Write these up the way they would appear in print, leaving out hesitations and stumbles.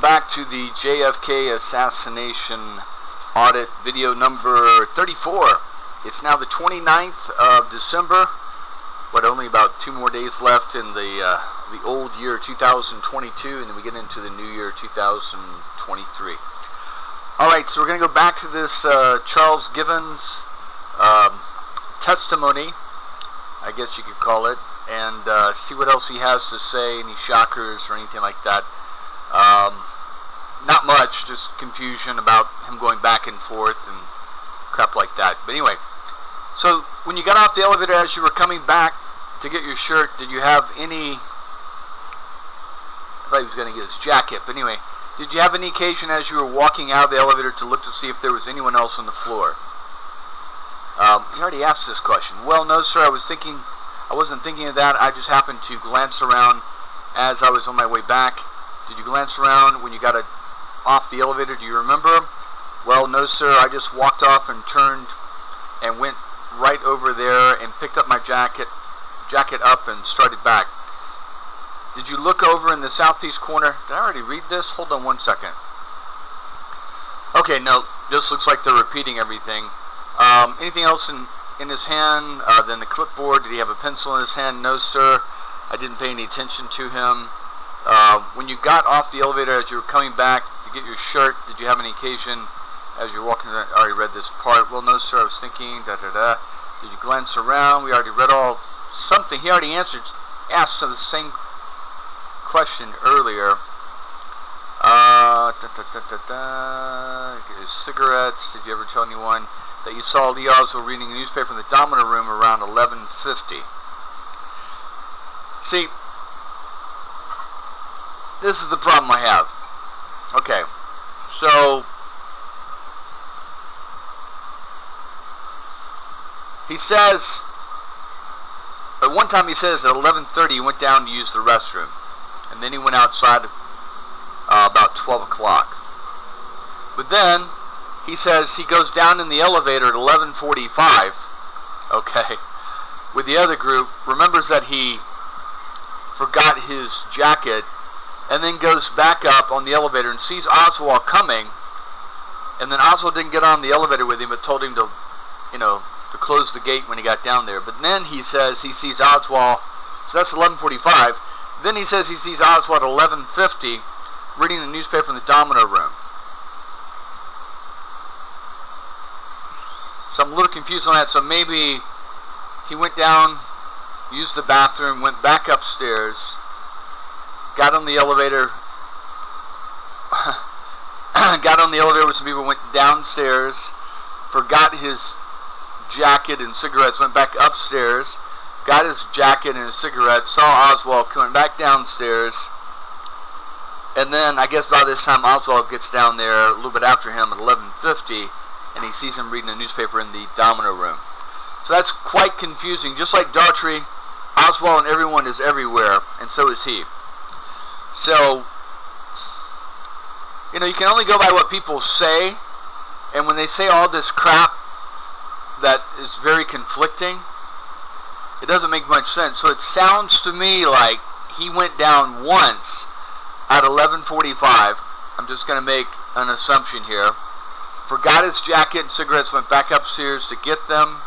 back to the JFK Assassination Audit video number 34. It's now the 29th of December, but only about 2 more days left in the old year 2022, and then we get into the new year 2023. Alright, so we're going to go back to this Charles Givens testimony, I guess you could call it, and see what else he has to say, any shockers or anything like that. Not much, just confusion about him going back and forth and crap like that. But anyway, so when you got off the elevator as you were coming back to get your shirt, did you have any, I thought he was going to get his jacket, but anyway, did you have any occasion as you were walking out of the elevator to look to see if there was anyone else on the floor? You already asked this question. Well, no sir, I wasn't thinking of that. I just happened to glance around as I was on my way back. Did you glance around when you got off the elevator? Do you remember? Well, no sir, I just walked off and turned and went right over there and picked up my jacket up and started back. Did you look over in the southeast corner? Did I already read this? Hold on one second. Okay, no, this looks like they're repeating everything. Anything else in his hand than the clipboard? Did he have a pencil in his hand? No sir, I didn't pay any attention to him. When you got off the elevator as you were coming back to get your shirt, did you have any occasion as you're walking? I already read this part. Well, no sir, I was thinking, Did you glance around? We already read all something. He already asked the same question earlier. His cigarettes. Did you ever tell anyone that you saw Lee Oswald reading a newspaper in the Domino Room around 11:50? See, this is the problem I have. Okay, so he says, at one time he says at 11:30 he went down to use the restroom, and then he went outside about 12 o'clock. But then he says he goes down in the elevator at 11:45, okay, with the other group, remembers that he forgot his jacket, and then goes back up on the elevator and sees Oswald coming, and then Oswald didn't get on the elevator with him, but told him to, to close the gate when he got down there. But then he says he sees Oswald, so that's 11:45. Then he says he sees Oswald at 11:50 reading the newspaper in the Domino Room. So I'm a little confused on that. So maybe he went down, used the bathroom, went back upstairs, got on the elevator, with some people, went downstairs, forgot his jacket and cigarettes, went back upstairs, got his jacket and his cigarettes, saw Oswald coming back downstairs, and then I guess by this time Oswald gets down there a little bit after him at 11:50, and he sees him reading a newspaper in the Domino Room. So that's quite confusing. Just like Daughtry, Oswald and everyone is everywhere, and so is he. So, you can only go by what people say, and when they say all this crap that is very conflicting, it doesn't make much sense. So it sounds to me like he went down once at 11:45. I'm just going to make an assumption here. Forgot his jacket and cigarettes, went back upstairs to get them.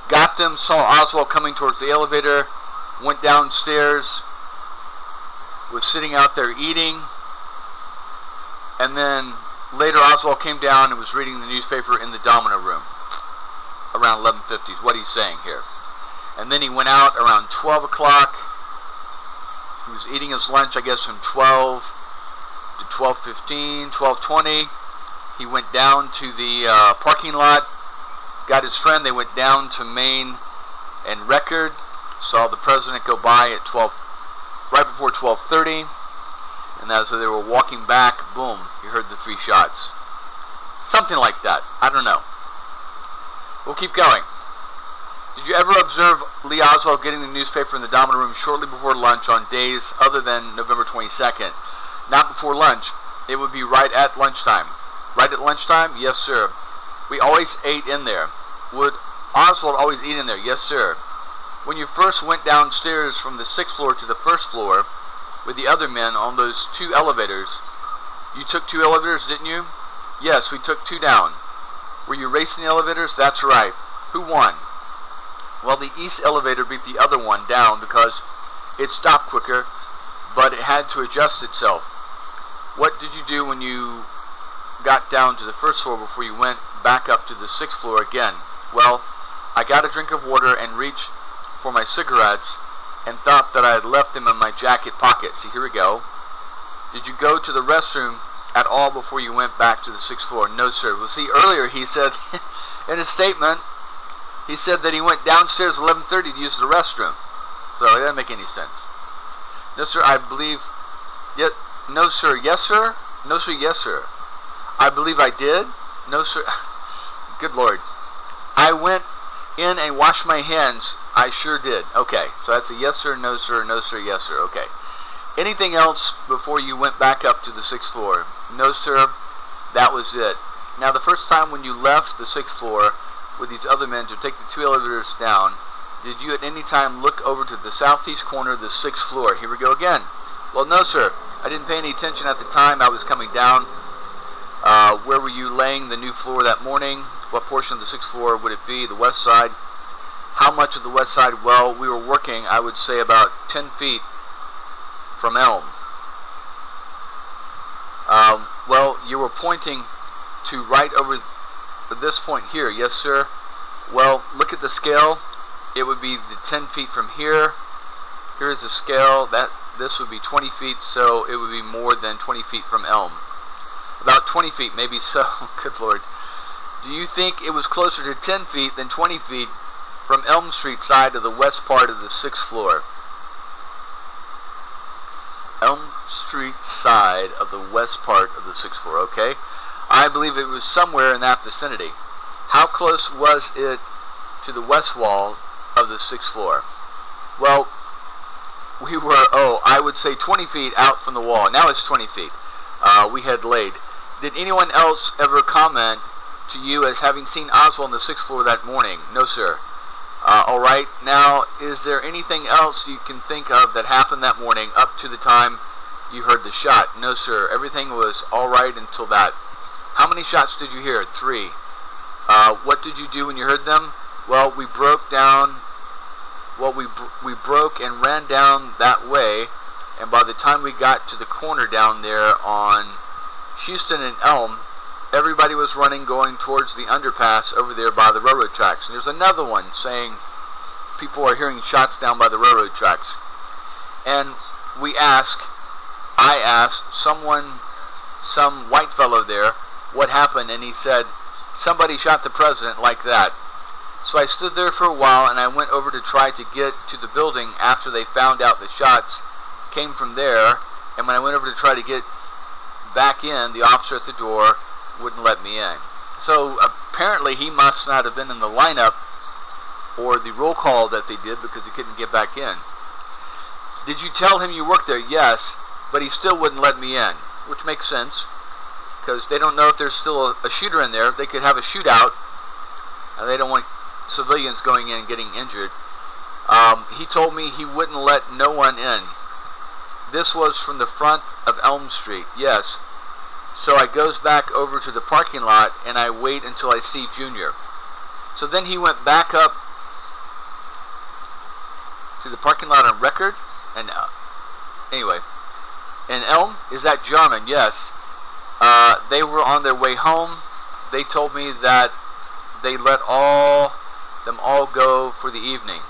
Got them, saw Oswald coming towards the elevator, went downstairs, was sitting out there eating, and then later Oswald came down and was reading the newspaper in the Domino Room around 11:50 is what he's saying here. And then he went out around 12 o'clock. He was eating his lunch, I guess, from 12 to 12:15, 12:20. He went down to the parking lot, got his friend. They went down to Main and Record, saw the president go by at right before 12:30, and as they were walking back, boom, you heard the 3 shots. Something like that. I don't know. We'll keep going. Did you ever observe Lee Oswald getting the newspaper in the Domino Room shortly before lunch on days other than November 22nd? Not before lunch. It would be right at lunchtime. Right at lunchtime? Yes, sir. We always ate in there. Would Oswald always eat in there? Yes, sir. When you first went downstairs from the 6th floor to the 1st floor, with the other men on those 2 elevators. You took 2 elevators, didn't you? Yes, we took 2 down. Were you racing the elevators? That's right. Who won? Well, the east elevator beat the other one down because it stopped quicker, but it had to adjust itself. What did you do when you got down to the 1st floor before you went back up to the 6th floor again? Well, I got a drink of water and reached for my cigarettes and thought that I had left them in my jacket pocket. See, here we go. Did you go to the restroom at all before you went back to the 6th floor? No, sir. Well, see, earlier he said in his statement, he said that he went downstairs at 11:30 to use the restroom. So it doesn't make any sense. No, sir, I believe... No, sir. Yes, sir? No, sir. Yes, sir. I believe I did. No, sir. Good Lord. I went in and washed my hands. I sure did. Okay, so that's a yes, sir, no, sir, no, sir, yes, sir. Okay. Anything else before you went back up to the 6th floor? No, sir. That was it. Now, the first time when you left the 6th floor with these other men to take the 2 elevators down, did you at any time look over to the southeast corner of the 6th floor? Here we go again. Well, no, sir. I didn't pay any attention at the time I was coming down. Where were you laying the new floor that morning? What portion of the 6th floor would it be? The west side? How much of the west side? Well, we were working, I would say, about 10 feet from Elm. Well, you were pointing to right over this point here. Yes, sir. Well, look at the scale. It would be the 10 feet from here. Here's the scale. This would be 20 feet, so it would be more than 20 feet from Elm. About 20 feet, maybe so. Good Lord. Do you think it was closer to 10 feet than 20 feet from Elm Street side of the west part of the 6th floor? Elm Street side of the west part of the 6th floor, okay? I believe it was somewhere in that vicinity. How close was it to the west wall of the 6th floor? Well, we were, I would say 20 feet out from the wall. Now it's 20 feet. We had laid. Did anyone else ever comment to you as having seen Oswald on the 6th floor that morning? No, sir. All right. Now, is there anything else you can think of that happened that morning up to the time you heard the shot? No, sir. Everything was all right until that. How many shots did you hear? 3. What did you do when you heard them? Well, we broke down. Well, we broke and ran down that way, and by the time we got to the corner down there on Houston and Elm, everybody was running, going towards the underpass over there by the railroad tracks. And there's another one saying people are hearing shots down by the railroad tracks. And I asked some white fellow there, what happened, and he said, somebody shot the president like that. So I stood there for a while, and I went over to try to get to the building after they found out the shots came from there. And when I went over to try to get back in, the officer at the door wouldn't let me in. So apparently he must not have been in the lineup or the roll call that they did, because he couldn't get back in. Did you tell him you worked there? Yes, but he still wouldn't let me in, which makes sense, because they don't know if there's still a shooter in there. They could have a shootout, and they don't want civilians going in and getting injured. He told me he wouldn't let no one in. This was from the front of Elm Street. Yes. So I goes back over to the parking lot, and I wait until I see Junior. So then he went back up to the parking lot on Record, and anyway, and Elm, is that Jarman? Yes. They were on their way home. They told me that they let them all go for the evening.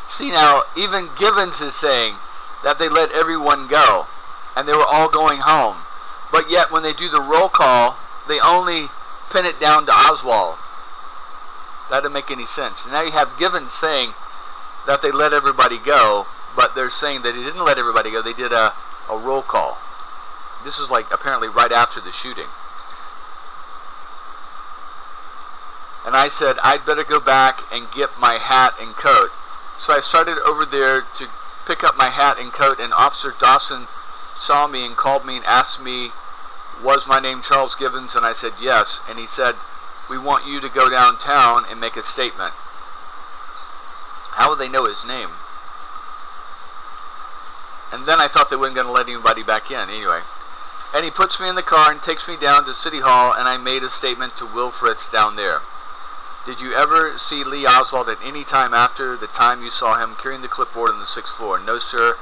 See now, even Givens is saying that they let everyone go, and they were all going home. But yet, when they do the roll call, they only pin it down to Oswald. That doesn't make any sense. And now you have Givens saying that they let everybody go, but they're saying that he didn't let everybody go. They did a roll call. This is like apparently right after the shooting. And I said, I'd better go back and get my hat and coat. So I started over there to pick up my hat and coat, and Officer Dawson saw me and called me and asked me, was my name Charles Givens? And I said, yes. And he said, we want you to go downtown and make a statement. How would they know his name? And then I thought they weren't going to let anybody back in. Anyway. And he puts me in the car and takes me down to City Hall, and I made a statement to Will Fritz down there. Did you ever see Lee Oswald at any time after the time you saw him carrying the clipboard on the 6th floor? No, sir.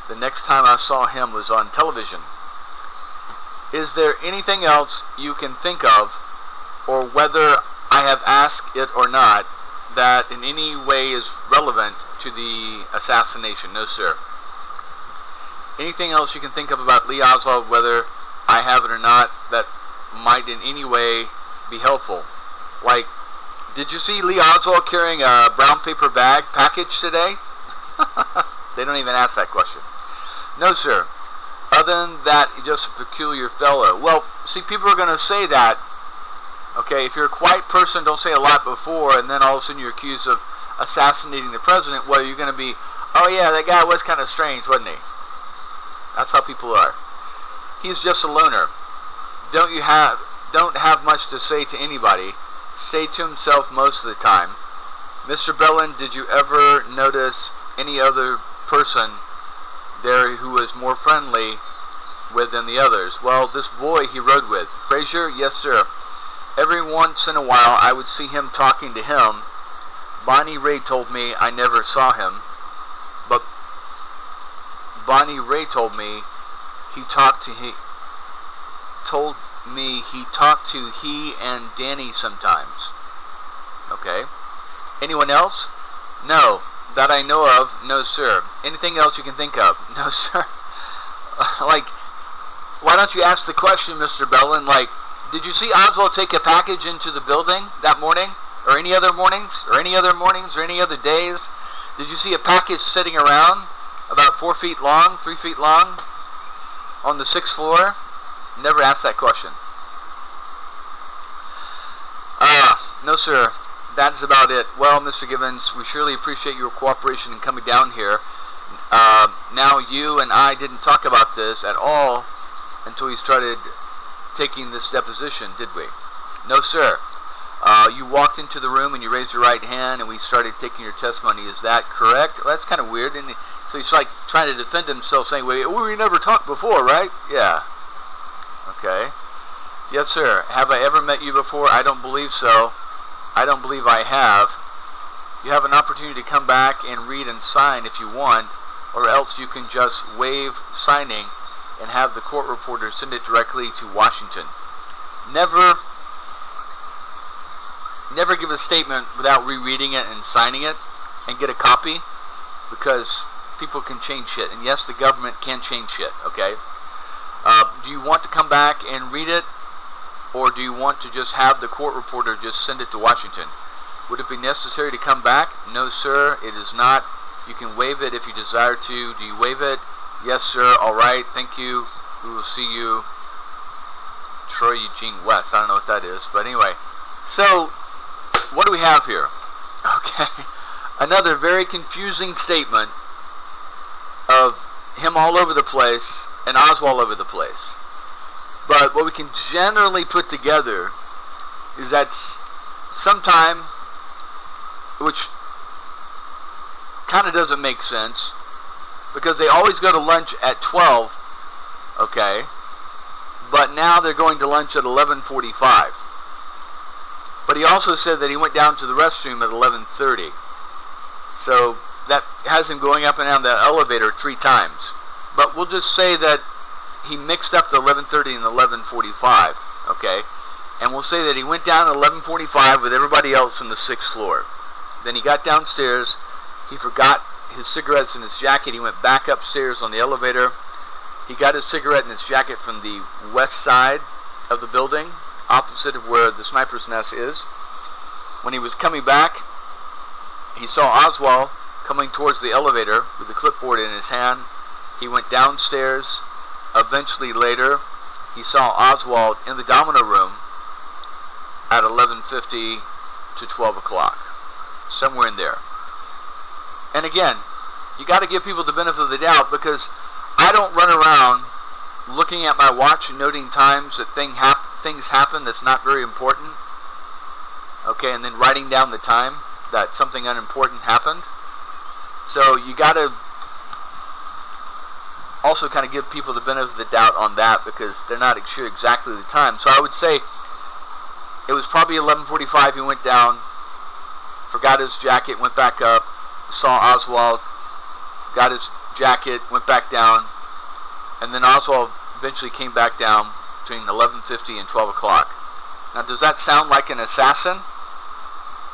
The next time I saw him was on television. Is there anything else you can think of, or whether I have asked it or not, that in any way is relevant to the assassination? No, sir. Anything else you can think of about Lee Oswald, whether I have it or not, that might in any way be helpful? Like, did you see Lee Oswald carrying a brown paper bag package today? They don't even ask that question. No, sir. Other than that, he's just a peculiar fellow. Well, see, people are going to say that. Okay, if you're a quiet person, don't say a lot before, and then all of a sudden you're accused of assassinating the president. Well, you're going to be, oh yeah, that guy was kind of strange, wasn't he? That's how people are. He's just a loner. Don't have much to say to anybody. Say to himself most of the time. Mr. Bellin, did you ever notice any other person there who was more friendly with than the others? Well, this boy he rode with. Frazier? Yes, sir. Every once in a while I would see him talking to him. Bonnie Ray told me I never saw him, but Bonnie Ray told me he talked to he and Danny sometimes. Okay. Anyone else? No. That I know of, no, sir. Anything else you can think of? No, sir. Like, why don't you ask the question, Mr. Bellin? Like, did you see Oswald take a package into the building that morning? Or any other mornings? Or any other mornings? Or any other days? Did you see a package sitting around about 4 feet long, 3 feet long, on the 6th floor? Never asked that question. No, sir. That's about it. Well, Mr. Gibbons, we surely appreciate your cooperation in coming down here. Now, you and I didn't talk about this at all until we started taking this deposition, did we? No, sir. You walked into the room and you raised your right hand and we started taking your testimony. Is that correct? Well, that's kind of weird. And so he's like trying to defend himself, saying, "Wait, we never talked before, right?" Yeah. Okay. Yes, sir. Have I ever met you before? I don't believe so. I don't believe I have. You have an opportunity to come back and read and sign if you want, or else you can just waive signing and have the court reporter send it directly to Washington. Never give a statement without rereading it and signing it and get a copy, because people can change shit. And yes, the government can change shit, okay? Do you want to come back and read it? Or do you want to just have the court reporter just send it to Washington? Would it be necessary to come back? No, sir, it is not. You can waive it if you desire to. Do you waive it? Yes, sir. All right. Thank you. We will see you. Troy Eugene West. I don't know what that is. But anyway. So, what do we have here? Okay. Another very confusing statement of him all over the place and Oswald all over the place. But what we can generally put together is that sometime, which kind of doesn't make sense, because they always go to lunch at 12, okay, but now they're going to lunch at 11:45. But he also said that he went down to the restroom at 11:30. So that has him going up and down the elevator 3 times. But we'll just say that he mixed up the 11:30 and the 11:45, okay? And we'll say that he went down at 11:45 with everybody else on the 6th floor. Then he got downstairs. He forgot his cigarettes in his jacket. He went back upstairs on the elevator. He got his cigarette and his jacket from the west side of the building, opposite of where the sniper's nest is. When he was coming back, he saw Oswald coming towards the elevator with the clipboard in his hand. He went downstairs. Eventually later, he saw Oswald in the domino room at 11:50 to 12 o'clock. Somewhere in there. And again, you got to give people the benefit of the doubt, because I don't run around looking at my watch and noting times that things happen that's not very important. Okay, and then writing down the time that something unimportant happened. So you got to also kind of give people the benefit of the doubt on that, because they're not sure exactly the time. So I would say it was probably 11:45 he went down, forgot his jacket, went back up, saw Oswald, got his jacket, went back down, and then Oswald eventually came back down between 11:50 and 12 o'clock. Now, does that sound like an assassin?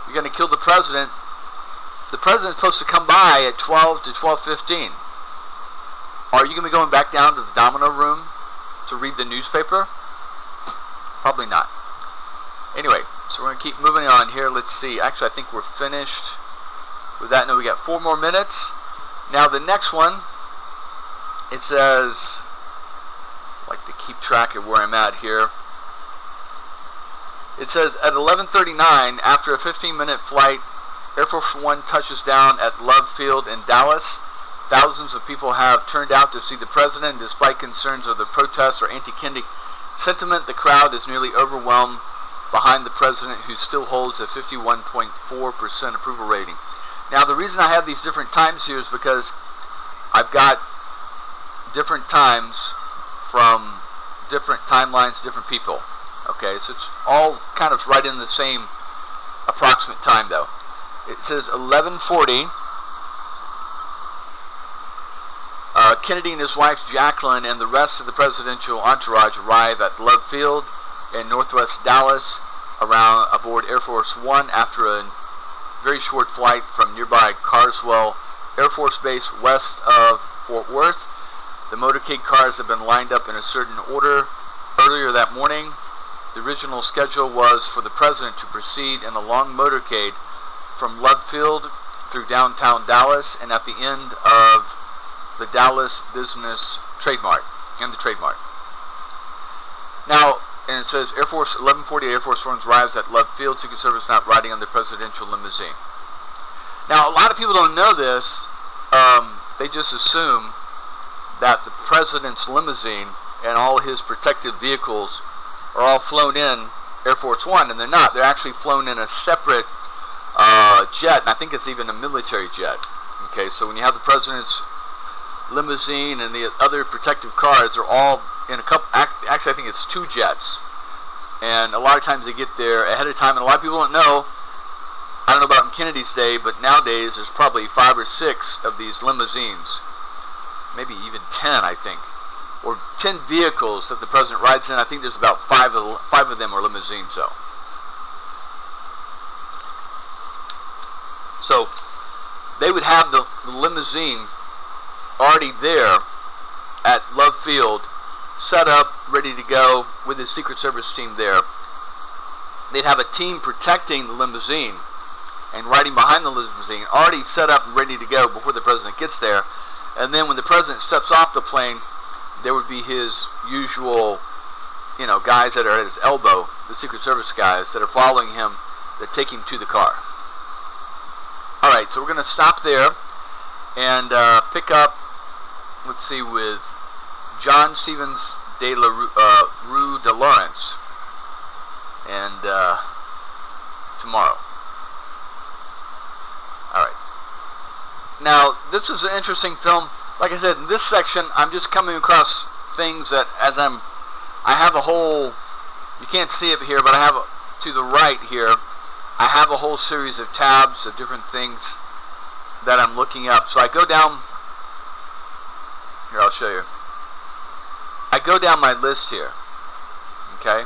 You're going to kill the president. The president's supposed to come by at 12 to 12:15. Are you going to be going back down to the domino room to read the newspaper? Probably not. Anyway, so we're going to keep moving on here. Let's see. Actually, I think we're finished with that. No, we got 4 more minutes. Now, the next one, it says, I like to keep track of where I'm at here. It says, at 11:39, after a 15-minute flight, Air Force One touches down at Love Field in Dallas. Thousands of people have turned out to see the president. Despite concerns of the protests or anti-Kennedy sentiment, the crowd is nearly overwhelmed behind the president, who still holds a 51.4% approval rating. Now, the reason I have these different times here is because I've got different times from different timelines, different people. Okay, so it's all kind of right in the same approximate time, though. It says 11:40. Kennedy and his wife Jacqueline and the rest of the presidential entourage arrive at Love Field in northwest Dallas aboard Air Force One after a very short flight from nearby Carswell Air Force Base west of Fort Worth. The motorcade cars have been lined up in a certain order earlier that morning. The original schedule was for the president to proceed in a long motorcade from Love Field through downtown Dallas and at the end of the Dallas Business Trademark and the Trademark. Now, and it says 11:40 Air Force One arrives at Love Field. Secret Service not riding on the presidential limousine. Now, a lot of people don't know this. They just assume that the president's limousine and all his protective vehicles are all flown in Air Force One, and they're not. They're actually flown in a separate jet, and I think it's even a military jet. Okay, so when you have the president's limousine and the other protective cars, are all in a couple. Actually, I think it's 2 jets, and a lot of times they get there ahead of time. And a lot of people don't know. I don't know about in Kennedy's day, but nowadays there's probably 5 or 6 of these limousines, maybe even 10, I think, or 10 vehicles that the president rides in. I think there's about 5 of them are limousines, though. So they would have the limousine already there at Love Field, set up, ready to go, with his Secret Service team there. They'd have a team protecting the limousine and riding behind the limousine, already set up and ready to go before the president gets there. And then when the president steps off the plane, there would be his usual, guys that are at his elbow, the Secret Service guys that are following him, that take him to the car. All right, so we're going to stop there and pick up, let's see, with John Stevens de la Rue de Lawrence, and tomorrow. All right. Now, this is an interesting film. Like I said, in this section, I'm just coming across things that I have a whole, you can't see it here, but I have, to the right here, I have a whole series of tabs of different things that I'm looking up. So I go down, here, I'll show you. I go down my list here, okay?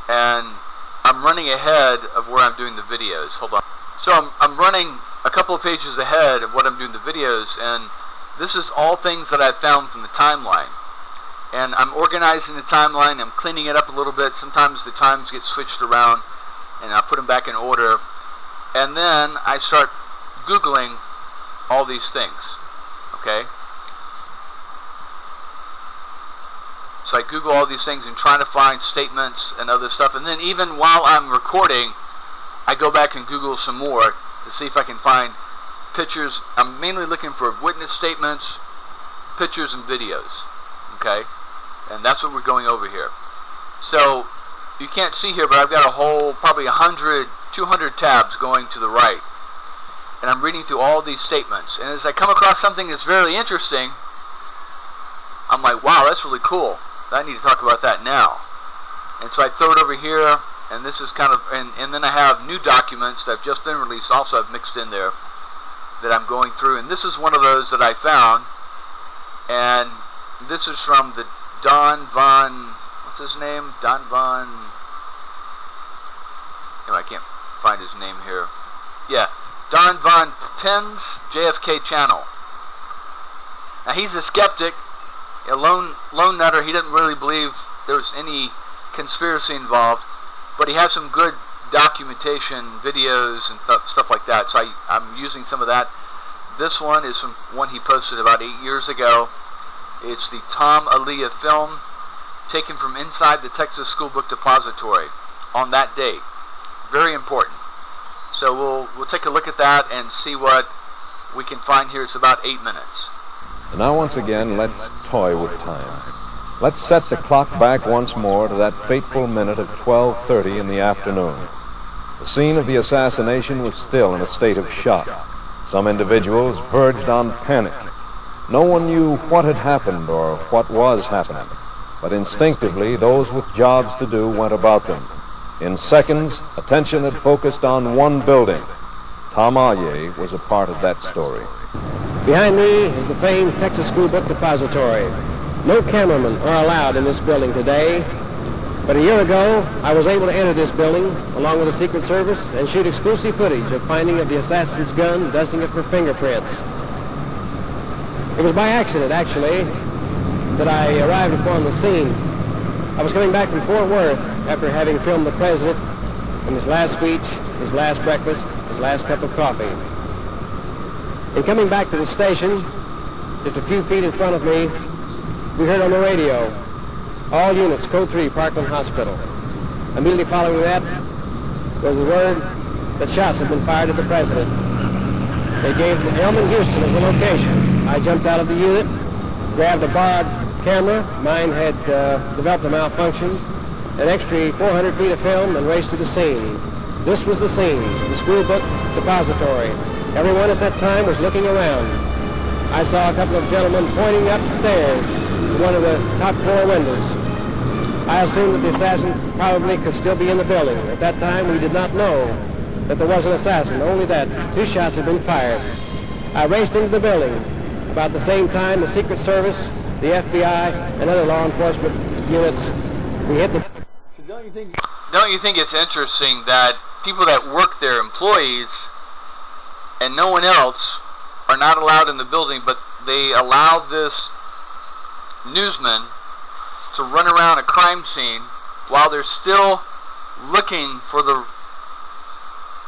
And I'm running ahead of where I'm doing the videos. Hold on. So I'm running a couple of pages ahead of what I'm doing the videos, and this is all things that I've found from the timeline. And I'm organizing the timeline, I'm cleaning it up a little bit. Sometimes the times get switched around, and I put them back in order. And then I start Googling all these things, okay? So I Google all these things and trying to find statements and other stuff. And then even while I'm recording, I go back and Google some more to see if I can find pictures. I'm mainly looking for witness statements, pictures, and videos, okay? And that's what we're going over here. So you can't see here, but I've got a whole, probably 100, 200 tabs going to the right. and I'm reading through all these statements. And as I come across something that's very interesting, I'm like, wow, that's really cool. I need to talk about that now. And so I throw it over here, and this is kind of, and then I have new documents that have just been released, also I've mixed in there, that I'm going through. And this is one of those that I found, and this is from the Don Von, what's his name? Don Von, I can't find his name here. Yeah, Don Von Penn's JFK channel. Now he's a skeptic, a lone nutter. He doesn't really believe there's any conspiracy involved, but he has some good documentation, videos, and stuff like that. So I'm using some of that. This one is from one he posted about 8 years ago. It's the Tom Aaliyah film taken from inside the Texas School Book Depository on that date. Very important. So we'll take a look at that and see what we can find here. It's about 8 minutes. Now once again, let's toy with time. Let's set the clock back once more to that fateful minute of 12:30 in the afternoon. The scene of the assassination was still in a state of shock. Some individuals verged on panic. No one knew what had happened or what was happening, but instinctively those with jobs to do went about them. In seconds, attention had focused on one building. Tom Aaliyah was a part of that story. Behind me is the famed Texas School Book Depository. No cameramen are allowed in this building today, but a year ago I was able to enter this building along with the Secret Service and shoot exclusive footage of finding of the assassin's gun, dusting it for fingerprints. It was by accident, actually, that I arrived upon the scene. I was coming back from Fort Worth after having filmed the president in his last speech, his last breakfast, his last cup of coffee. In coming back to the station, just a few feet in front of me, we heard on the radio, all units, Code 3, Parkland Hospital. Immediately following that was the word that shots had been fired at the president. They gave Elman Houston as the location. I jumped out of the unit, grabbed a borrowed camera. Mine had developed a malfunction, an extra 400 feet of film, and raced to the scene. This was the scene, the school book depository. Everyone at that time was looking around. I saw a couple of gentlemen pointing upstairs to one of the top floor windows. I assumed that the assassin probably could still be in the building. At that time, we did not know that there was an assassin, only that 2 shots had been fired. I raced into the building. About the same time, the Secret Service, the FBI, and other law enforcement units, we hit the... So don't you think it's interesting that people that work there, employees, and no one else, are not allowed in the building, but they allow this newsman to run around a crime scene while they're still looking for the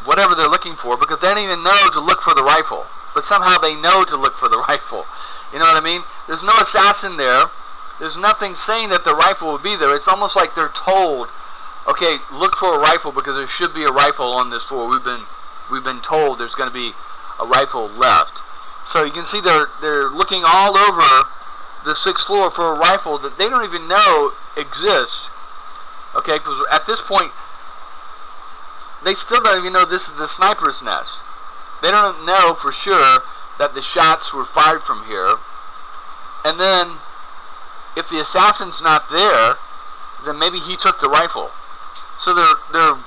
whatever they're looking for, because they don't even know to look for the rifle, but somehow they know to look for the rifle. You know what I mean? There's no assassin there. There's nothing saying that the rifle will be there. It's almost like they're told, okay, look for a rifle because there should be a rifle on this floor. We've been told there's going to be a rifle left. So you can see they're looking all over the 6th floor for a rifle that they don't even know exists. Okay, because at this point, they still don't even know this is the sniper's nest. They don't know for sure that the shots were fired from here. And then, if the assassin's not there, then maybe he took the rifle. So they're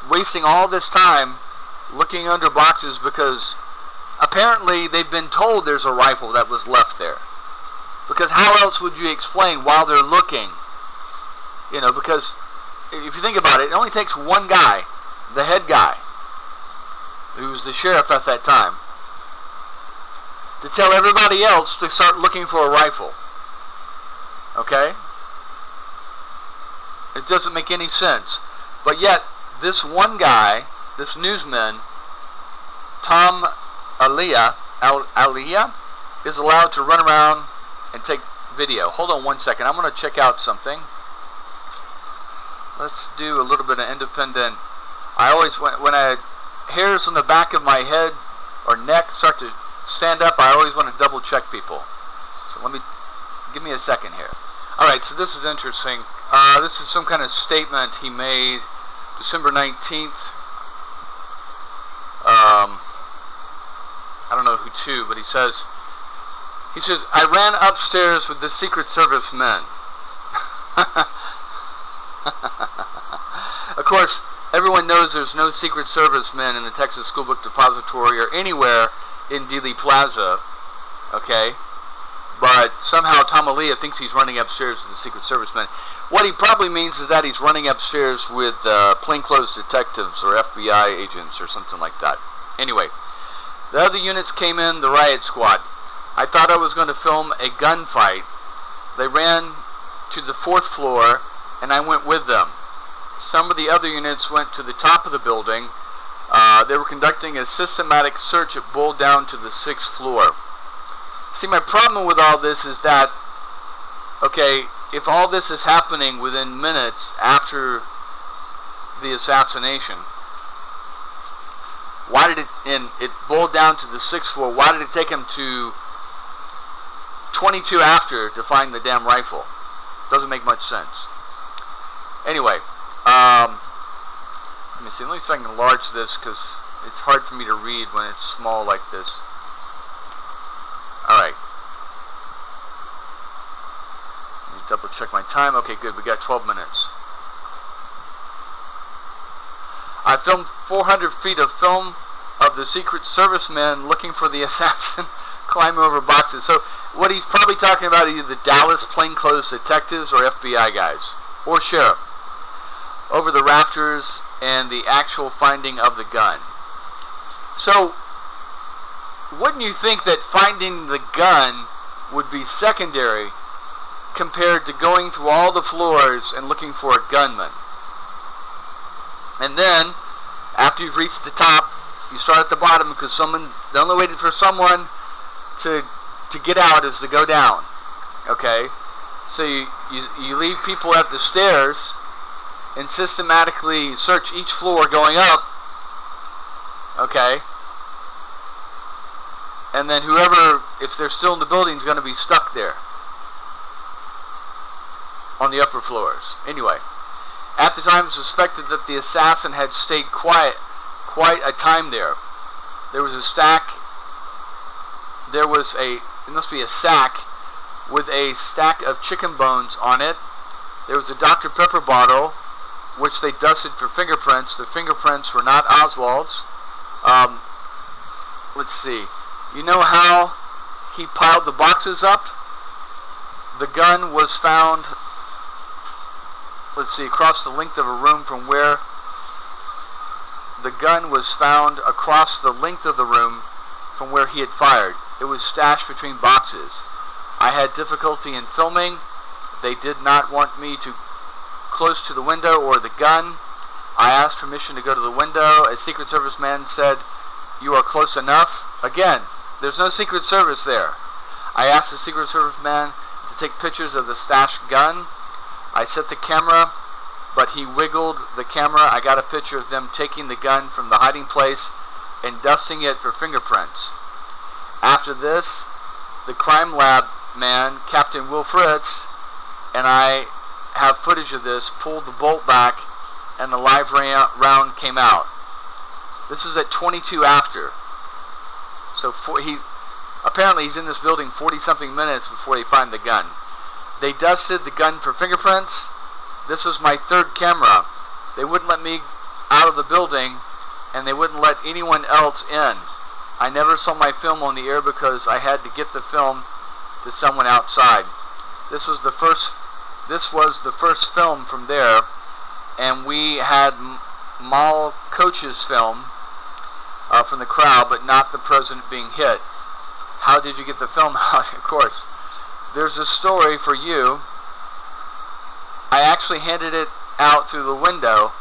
wasting all this time looking under boxes because apparently they've been told there's a rifle that was left there. Because how else would you explain while they're looking? You know, because if you think about it, it only takes one guy, the head guy, who was the sheriff at that time, to tell everybody else to start looking for a rifle. Okay? It doesn't make any sense. But yet, this one guy, this newsman, Tom Aaliyah, is allowed to run around and take video. Hold on one second. I'm going to check out something. Let's do a little bit of independent. I always, when hairs on the back of my head or neck start to stand up, I always want to double check people. So give me a second here. Alright, so this is interesting. This is some kind of statement he made December 19th. I don't know who to, but he says, I ran upstairs with the Secret Service men. Of course, everyone knows there's no Secret Service men in the Texas School Book Depository or anywhere in Dealey Plaza, okay? But somehow Tamalia thinks he's running upstairs with the Secret Service men. What he probably means is that he's running upstairs with plainclothes detectives or FBI agents or something like that. Anyway, the other units came in, the riot squad. I thought I was going to film a gunfight. They ran to the 4th floor, and I went with them. Some of the other units went to the top of the building. They were conducting a systematic search. It boiled down to the 6th floor. See, my problem with all this is that, okay, if all this is happening within minutes after the assassination, why did it boiled down to the 6th floor, why did it take him to 22 after to find the damn rifle? Doesn't make much sense. Anyway, let me see, let me see if I can enlarge this because it's hard for me to read when it's small like this. Alright. Let me double check my time. Okay, good, we got 12 minutes. I filmed 400 feet of film of the Secret Service men looking for the assassin climbing over boxes. So what he's probably talking about is either the Dallas plainclothes detectives or FBI guys or sheriff over the rafters and the actual finding of the gun. So wouldn't you think that finding the gun would be secondary compared to going through all the floors and looking for a gunman? And then, after you've reached the top, you start at the bottom because the only way for someone to get out is to go down. Okay? So you leave people at the stairs and systematically search each floor going up. Okay? And then whoever, if they're still in the building, is going to be stuck there on the upper floors. Anyway. At the time, it was suspected that the assassin had stayed quiet quite a time there. There was a stack. It must be a sack with a stack of chicken bones on it. There was a Dr. Pepper bottle, which they dusted for fingerprints. The fingerprints were not Oswald's. Let's see. You know how he piled the boxes up? The gun was found, let's see, across the length of a room from where the gun was found across the length of the room from where he had fired. It was stashed between boxes. I had difficulty in filming. They did not want me too close to the window or the gun. I asked permission to go to the window. A Secret Service man said, "You are close enough." Again, there's no Secret Service there. I asked the Secret Service man to take pictures of the stashed gun. I set the camera, but he wiggled the camera. I got a picture of them taking the gun from the hiding place and dusting it for fingerprints. After this, the crime lab man, Captain Will Fritz, and I have footage of this, pulled the bolt back, and the live round came out. This was at 22 after. So apparently he's in this building 40-something minutes before they find the gun. They dusted the gun for fingerprints. This was my third camera. They wouldn't let me out of the building, and they wouldn't let anyone else in. I never saw my film on the air because I had to get the film to someone outside. This was the first film from there, and we had mall coaches film from the crowd, but not the president being hit. How did you get the film out? Of course, there's a story for you. I actually handed it out through the window,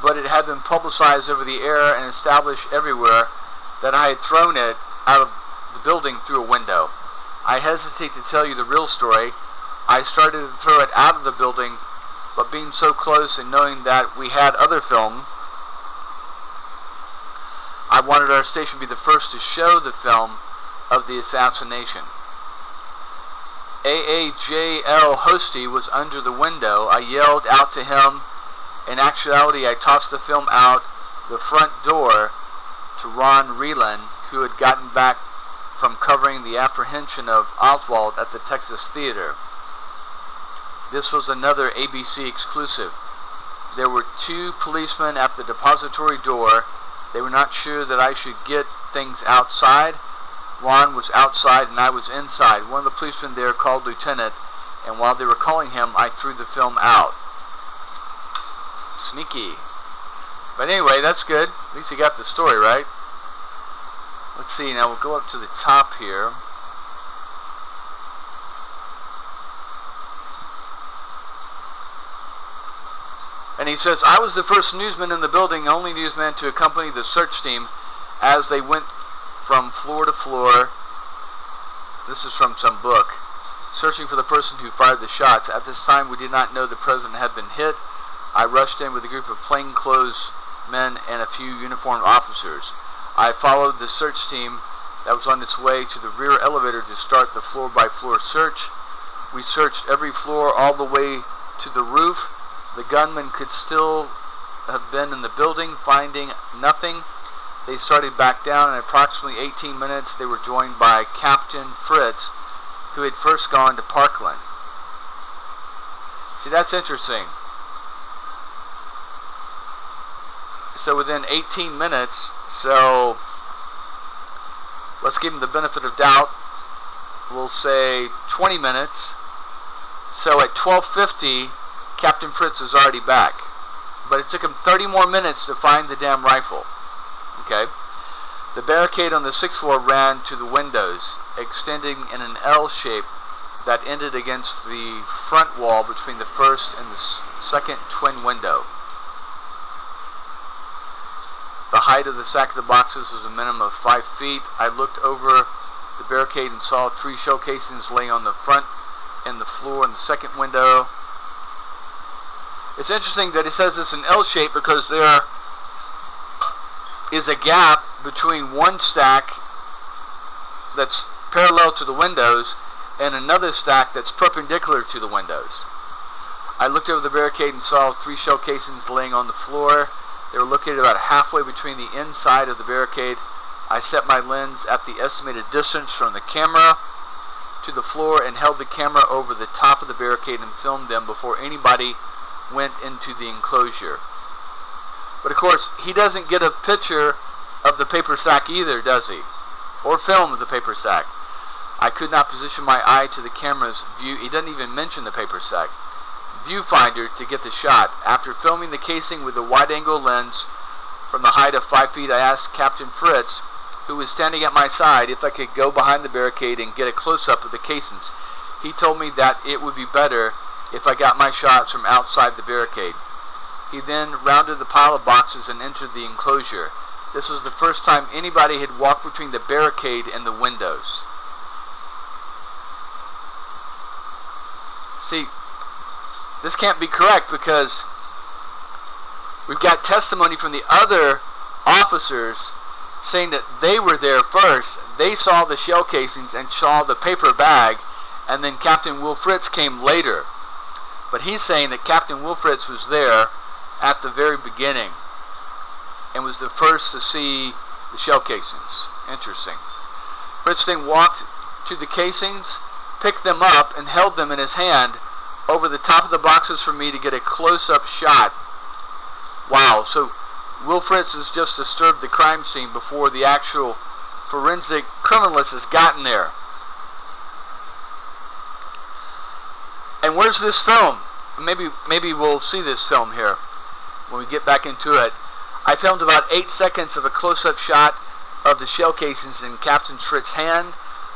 but it had been publicized over the air and established everywhere that I had thrown it out of the building through a window. I hesitate to tell you the real story. I started to throw it out of the building, but being so close and knowing that we had other film, I wanted our station to be the first to show the film of the assassination. AAJL Hosty was under the window. I yelled out to him. In actuality, I tossed the film out the front door to Ron Reland, who had gotten back from covering the apprehension of Oswald at the Texas Theater. This was another ABC exclusive. There were 2 policemen at the depository door. They were not sure that I should get things outside. Juan was outside and I was inside. One of the policemen there called Lieutenant, and while they were calling him, I threw the film out. Sneaky. But anyway, that's good. At least you got the story right. Let's see, now we'll go up to the top here. And he says, I was the first newsman in the building, only newsman to accompany the search team as they went from floor to floor. This is from some book. Searching for the person who fired the shots. At this time, we did not know the president had been hit. I rushed in with a group of plainclothes men and a few uniformed officers. I followed the search team that was on its way to the rear elevator to start the floor-by-floor search. We searched every floor all the way to the roof. The gunmen could still have been in the building, finding nothing. They started back down. In approximately 18 minutes, they were joined by Captain Fritz, who had first gone to Parkland. See, that's interesting. So within 18 minutes, so let's give him the benefit of doubt. We'll say 20 minutes. So at 12:50, Captain Fritz is already back. But it took him 30 more minutes to find the damn rifle. Okay. The barricade on the 6th floor ran to the windows, extending in an L shape that ended against the front wall between the first and the second twin window. The height of the stack of the boxes was a minimum of 5 feet. I looked over the barricade and saw 3 shell casings laying on the front and the floor in the second window. It's interesting that it says it's an L shape because there is a gap between one stack that's parallel to the windows and another stack that's perpendicular to the windows. I looked over the barricade and saw 3 shell casings laying on the floor. They were located about halfway between the inside of the barricade. I set my lens at the estimated distance from the camera to the floor and held the camera over the top of the barricade and filmed them before anybody went into the enclosure. But of course, he doesn't get a picture of the paper sack either, does he? Or film of the paper sack. I could not position my eye to the camera's view. He doesn't even mention the paper sack viewfinder to get the shot. After filming the casing with a wide-angle lens from the height of 5 feet, I asked Captain Fritz, who was standing at my side, if I could go behind the barricade and get a close-up of the casings. He told me that it would be better if I got my shots from outside the barricade. He then rounded the pile of boxes and entered the enclosure. This was the first time anybody had walked between the barricade and the windows. See, this can't be correct because we've got testimony from the other officers saying that they were there first. They saw the shell casings and saw the paper bag, and then Captain Will Fritz came later. But he's saying that Captain Will Fritz was there at the very beginning and was the first to see the shell casings. Interesting. Fritz then walked to the casings, picked them up, and held them in his hand over the top of the boxes for me to get a close-up shot. Wow, so Will Fritz has just disturbed the crime scene before the actual forensic criminalist has gotten there. And where's this film? Maybe we'll see this film here when we get back into it. I filmed about 8 seconds of a close-up shot of the shell casings in Captain Fritz's hand.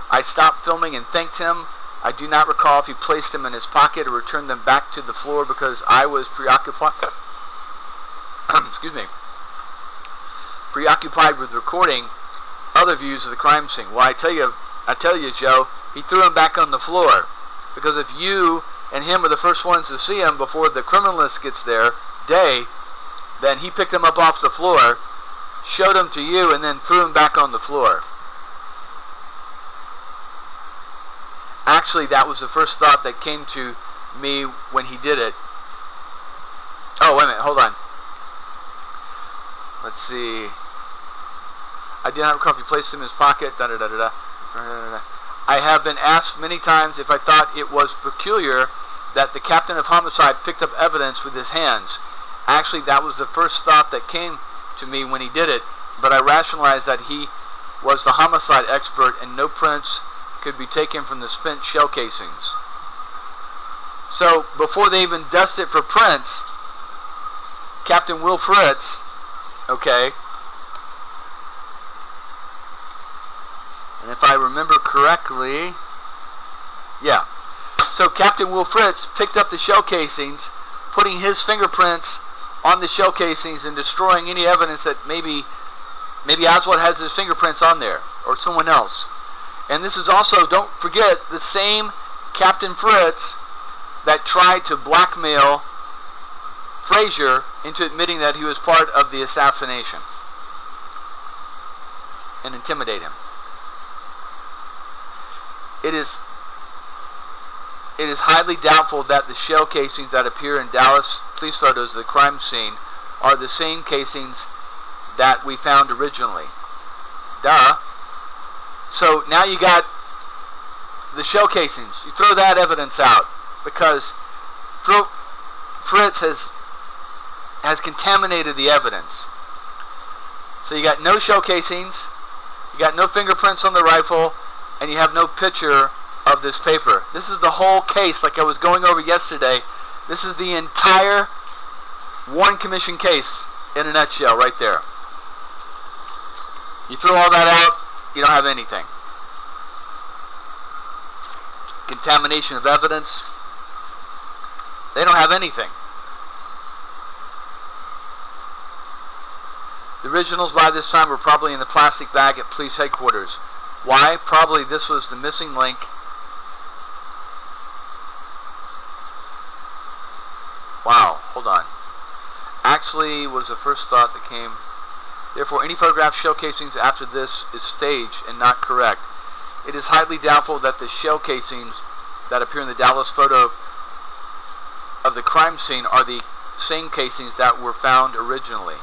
I stopped filming and thanked him. I do not recall if he placed them in his pocket or returned them back to the floor because I was preoccupied. Excuse me. Preoccupied with recording other views of the crime scene. Well, I tell you, Joe, he threw them back on the floor because if you and him are the first ones to see him before the criminalist gets there, then he picked them up off the floor, showed them to you, and then threw them back on the floor. Actually, that was the first thought that came to me when he did it. Oh, wait a minute, hold on. Let's see. I did not recall if he placed them in his pocket. I have been asked many times if I thought it was peculiar that the captain of homicide picked up evidence with his hands. Actually, that was the first thought that came to me when he did it, but I rationalized that he was the homicide expert and no prints could be taken from the spent shell casings. So, before they even dust it for prints, Captain Will Fritz, okay, and if I remember correctly, yeah, so Captain Will Fritz picked up the shell casings, putting his fingerprints on the shell casings and destroying any evidence that maybe Oswald has his fingerprints on there, or someone else. And this is also, don't forget, the same Captain Fritz that tried to blackmail Frazier into admitting that he was part of the assassination and intimidate him. It is highly doubtful that the shell casings that appear in Dallas police photos of the crime scene are the same casings that we found originally. Duh. So now you got the shell casings. You throw that evidence out because Fritz has contaminated the evidence. So you got no shell casings, you got no fingerprints on the rifle, and you have no picture of this paper. This is the whole case, like I was going over yesterday. This is the entire Warren Commission case in a nutshell right there. You throw all that out, you don't have anything. Contamination of evidence. They don't have anything. The originals by this time were probably in the plastic bag at police headquarters. Why? Probably this was the missing link. Wow, hold on. Actually was the first thought that came. Therefore, any photograph shell casings after this is staged and not correct. It is highly doubtful that the shell casings that appear in the Dallas photo of the crime scene are the same casings that were found originally.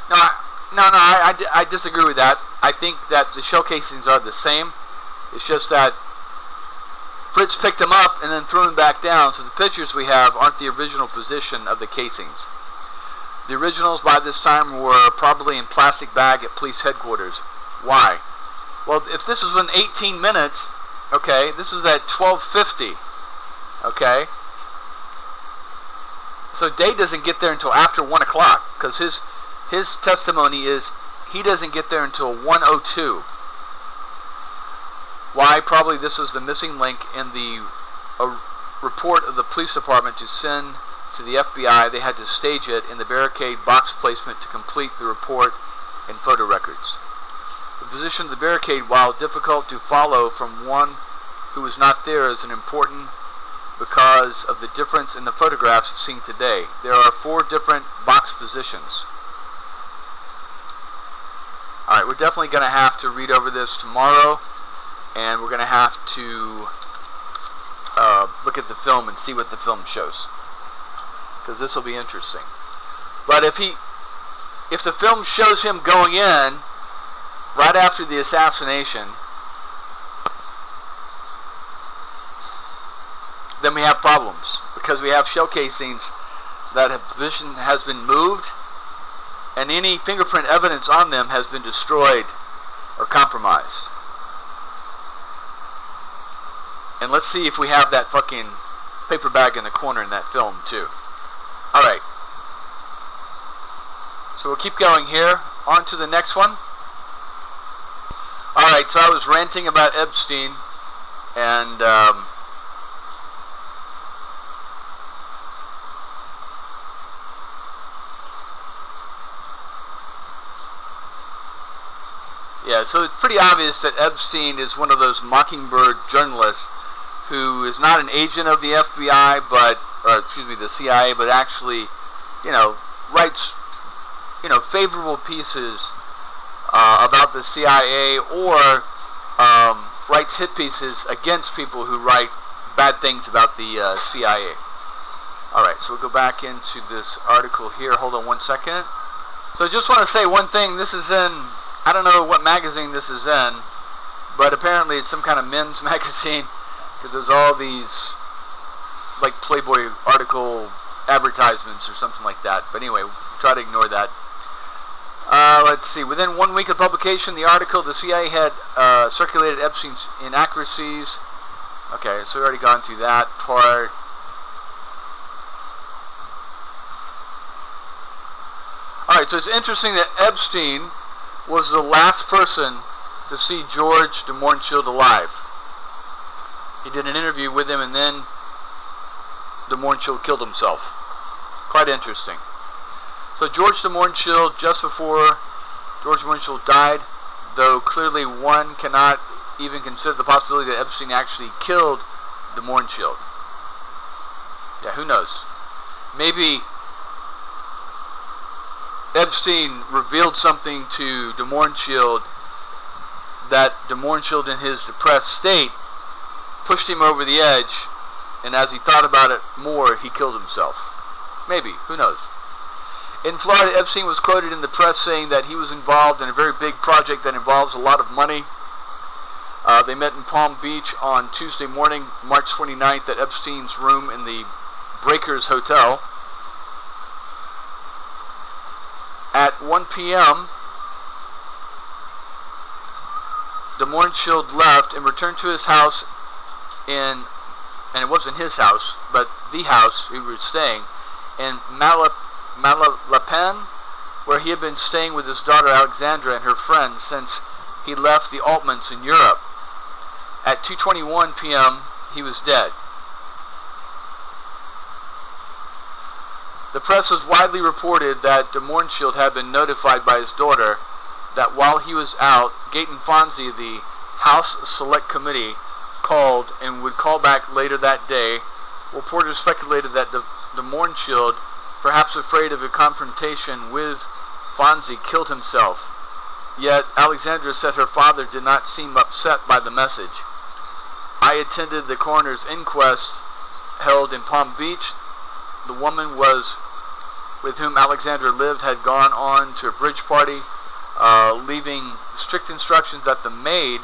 No, I disagree with that. I think that the shell casings are the same. It's just that Fritz picked them up and then threw them back down, so the pictures we have aren't the original position of the casings. The originals by this time were probably in plastic bag at police headquarters. Why? Well, if this was within 18 minutes, okay, this was at 12:50, okay? So Day doesn't get there until after 1 o'clock, because his testimony is he doesn't get there until 1:02. Why? Probably this was the missing link in the report of the police department to send to the FBI. They had to stage it in the barricade box placement to complete the report and photo records. The position of the barricade, while difficult to follow from one who was not there, is important because of the difference in the photographs seen today. There are 4 different box positions. Alright, we're definitely going to have to read over this tomorrow, and we're going to have to look at the film and see what the film shows, because this will be interesting. But if the film shows him going in right after the assassination, then we have problems, because we have shell casings that position has been moved, and any fingerprint evidence on them has been destroyed or compromised. And let's see if we have that fucking paper bag in the corner in that film too. Alright. So we'll keep going here. On to the next one. Alright, so I was ranting about Epstein, and yeah, so it's pretty obvious that Epstein is one of those mockingbird journalists who is not an agent of the FBI, the CIA, but actually, writes, favorable pieces about the CIA, or writes hit pieces against people who write bad things about the CIA. Alright, so we'll go back into this article here. Hold on one second. So I just want to say one thing. This is in, I don't know what magazine this is in, but apparently it's some kind of men's magazine, because there's all these like Playboy article advertisements or something like that. But anyway, try to ignore that. Let's see. Within 1 week of publication, the article, the CIA had circulated Epstein's inaccuracies. Okay, so we've already gone through that part. Alright, so it's interesting that Epstein was the last person to see George de Mohrenschildt alive. He did an interview with him, and then de Mohrenschildt killed himself. Quite interesting. So George de Mohrenschildt, just before George de Mohrenschildt died, though clearly one cannot even consider the possibility that Epstein actually killed de Mohrenschildt. Yeah, who knows? Maybe Epstein revealed something to de Mohrenschildt that de Mohrenschildt, in his depressed state, pushed him over the edge, and as he thought about it more, he killed himself. Maybe, who knows? In Florida, Epstein was quoted in the press saying that he was involved in a very big project that involves a lot of money. They met in Palm Beach on Tuesday morning, March 29th, at Epstein's room in the Breakers Hotel. At 1 p.m., de Mohrenschildt left and returned to his house and it wasn't his house, but the house he was staying in Malapane, where he had been staying with his daughter Alexandra and her friends since he left the Altmans in Europe. At 2:21 p.m., he was dead. The press has widely reported that de Mohrenschildt had been notified by his daughter that while he was out, Gaten Fonzie, the House Select Committee, called and would call back later that day. Reporters speculated that de Mohrenschildt, perhaps afraid of a confrontation with Fonzie, killed himself. Yet Alexandra said her father did not seem upset by the message. I attended the coroner's inquest held in Palm Beach. The woman with whom Alexandra lived had gone on to a bridge party, leaving strict instructions that the maid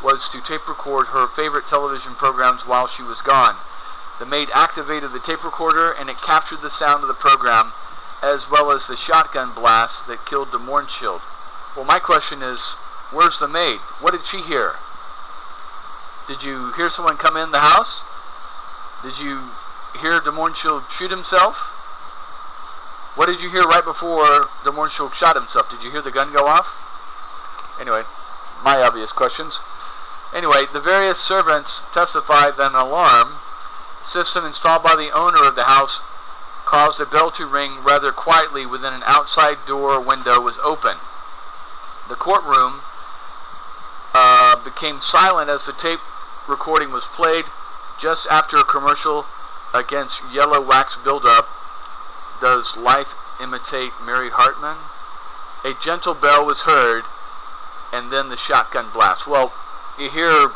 was to tape record her favorite television programs while she was gone. The maid activated the tape recorder and it captured the sound of the program as well as the shotgun blast that killed de Mohrenschildt. Well, my question is, where's the maid? What did she hear? Did you hear someone come in the house? Did you hear de Mohrenschildt shoot himself? What did you hear right before de Mohrenschildt shot himself? Did you hear the gun go off? Anyway, my obvious questions. Anyway, the various servants testified that an alarm system installed by the owner of the house caused a bell to ring rather quietly within an outside door window was open. The courtroom became silent as the tape recording was played just after a commercial against yellow wax buildup. Does life imitate Mary Hartman? A gentle bell was heard, and then the shotgun blast. Well, you hear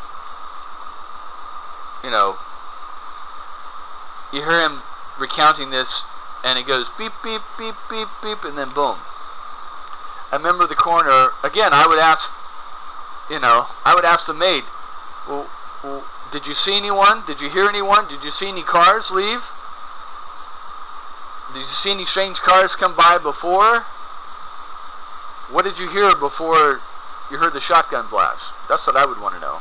him recounting this, and it goes beep, beep, beep, beep, beep, and then boom. I remember the coroner, again, I would ask the maid, well, did you see anyone? Did you hear anyone? Did you see any cars leave? Did you see any strange cars come by before? What did you hear before you heard the shotgun blast? That's what I would want to know.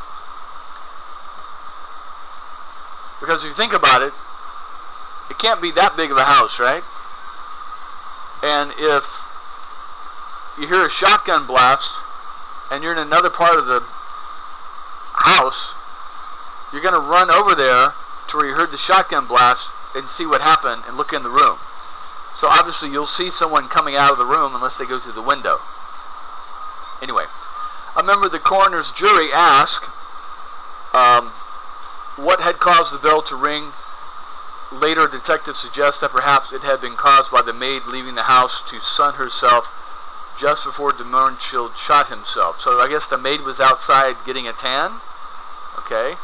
Because if you think about it, it can't be that big of a house, right? And if you hear a shotgun blast and you're in another part of the house, you're going to run over there to where you heard the shotgun blast and see what happened and look in the room. So obviously you'll see someone coming out of the room unless they go through the window. Anyway, a member of the coroner's jury asked what had caused the bell to ring. Later, detectives suggest that perhaps it had been caused by the maid leaving the house to sun herself just before de Mohrenschildt shot himself. So I guess the maid was outside getting a tan? Okay.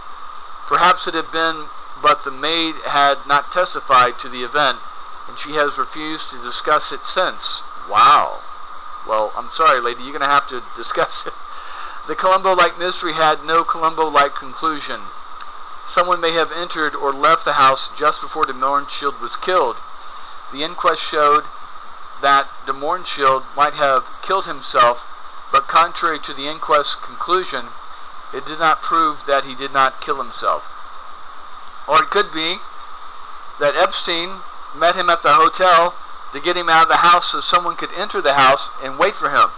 Perhaps it had been, but the maid had not testified to the event, and she has refused to discuss it since. Wow. Well, I'm sorry, lady, you're going to have to discuss it. The Columbo-like mystery had no Columbo-like conclusion. Someone may have entered or left the house just before de Mohrenschildt was killed. The inquest showed that de Mohrenschildt might have killed himself, but contrary to the inquest's conclusion, it did not prove that he did not kill himself. Or it could be that Epstein met him at the hotel to get him out of the house so someone could enter the house and wait for him.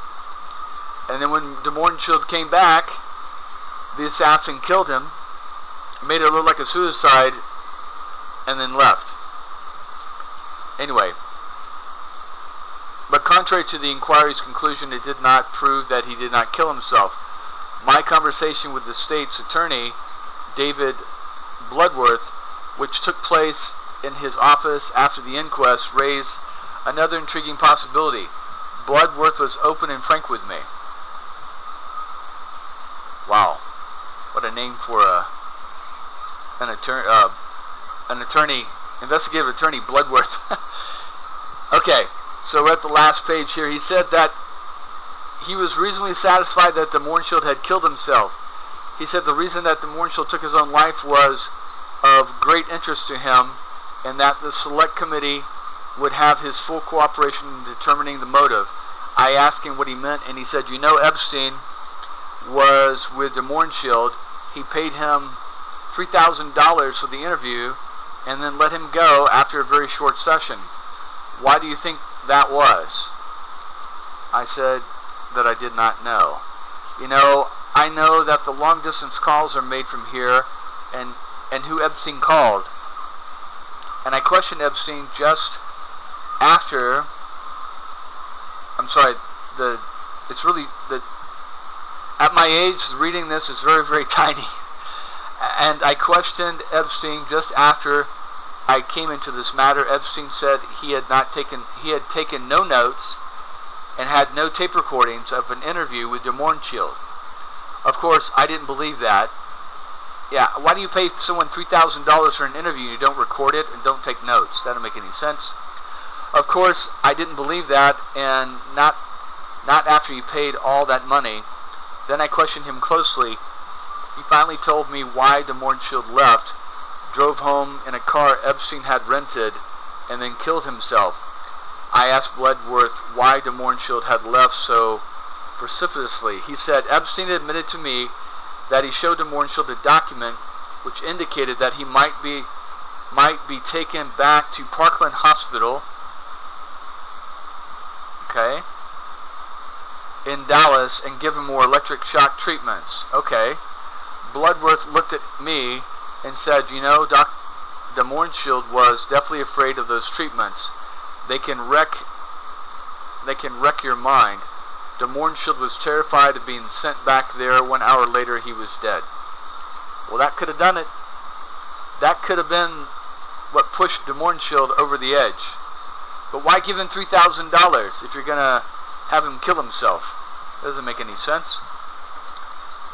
And then when de Mohrenschildt came back, the assassin killed him, made it look like a suicide, and then left. Anyway, but contrary to the inquiry's conclusion, it did not prove that he did not kill himself. My conversation with the state's attorney, David Bloodworth, which took place in his office after the inquest, raised another intriguing possibility. Bloodworth was open and frank with me. Wow, what a name for an attorney, investigative attorney, Bloodworth. Okay, so we're at the last page here. He said that he was reasonably satisfied that de Mohrenschildt had killed himself. He said the reason that de Mohrenschildt took his own life was of great interest to him, and that the select committee would have his full cooperation in determining the motive. I asked him what he meant, and he said, you know, Epstein was with de Mohrenschildt. He paid him $3,000 for the interview and then let him go after a very short session. Why do you think that was? I said that I did not know. You know, I know that the long distance calls are made from here and who Epstein called. And I questioned Epstein just after, I'm sorry, at my age, reading this is very, very tiny. And I questioned Epstein just after I came into this matter. Epstein said he had taken no notes and had no tape recordings of an interview with de Mohrenschildt. Of course, I didn't believe that. Yeah, why do you pay someone $3,000 for an interview and you don't record it and don't take notes? That doesn't make any sense. Of course, I didn't believe that, and not after he paid all that money. Then I questioned him closely. He finally told me why de Mohrenschildt left, drove home in a car Epstein had rented, and then killed himself. I asked Bloodworth why de Mohrenschildt had left so precipitously. He said Epstein admitted to me that he showed de Mohrenschildt a document which indicated that he might be taken back to Parkland Hospital, okay, in Dallas, and given more electric shock treatments. Okay. Bloodworth looked at me and said, you know, de Mohrenschildt was definitely afraid of those treatments. They can wreck your mind. De Mohrenschildt was terrified of being sent back there. 1 hour later, he was dead. Well, that could have done it. That could have been what pushed de Mohrenschildt over the edge. But why give him $3,000 if you're going to have him kill himself? Doesn't make any sense.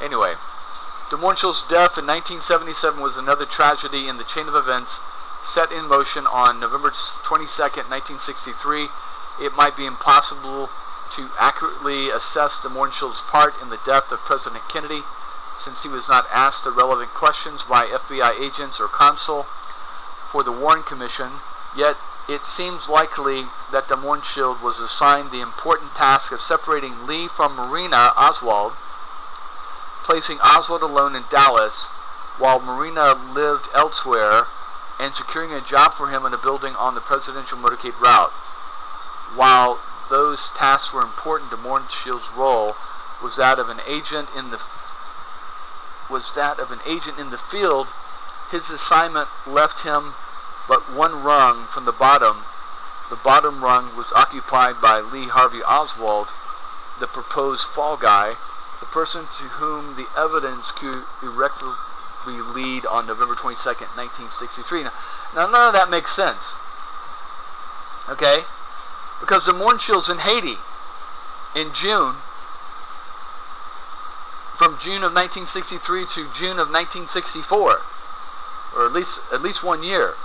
Anyway, de Mohrenschildt's death in 1977 was another tragedy in the chain of events set in motion on November 22nd, 1963. It might be impossible to accurately assess de Mohrenschildt's part in the death of President Kennedy, since he was not asked the relevant questions by FBI agents or counsel for the Warren Commission. Yet it seems likely that de Mohrenschildt was assigned the important task of separating Lee from Marina Oswald, placing Oswald alone in Dallas while Marina lived elsewhere, and securing a job for him in a building on the presidential motorcade route. While those tasks were important, de Mohrenschildt's role was that of an agent in the field. His assignment left him but one rung from the bottom. The bottom rung was occupied by Lee Harvey Oswald, the proposed fall guy, the person to whom the evidence could irrefutably lead on November 22nd, 1963. Now, none of that makes sense. Okay? Because de Mohrenschildt's in Haiti in June, from June of 1963 to June of 1964, or at least 1 year.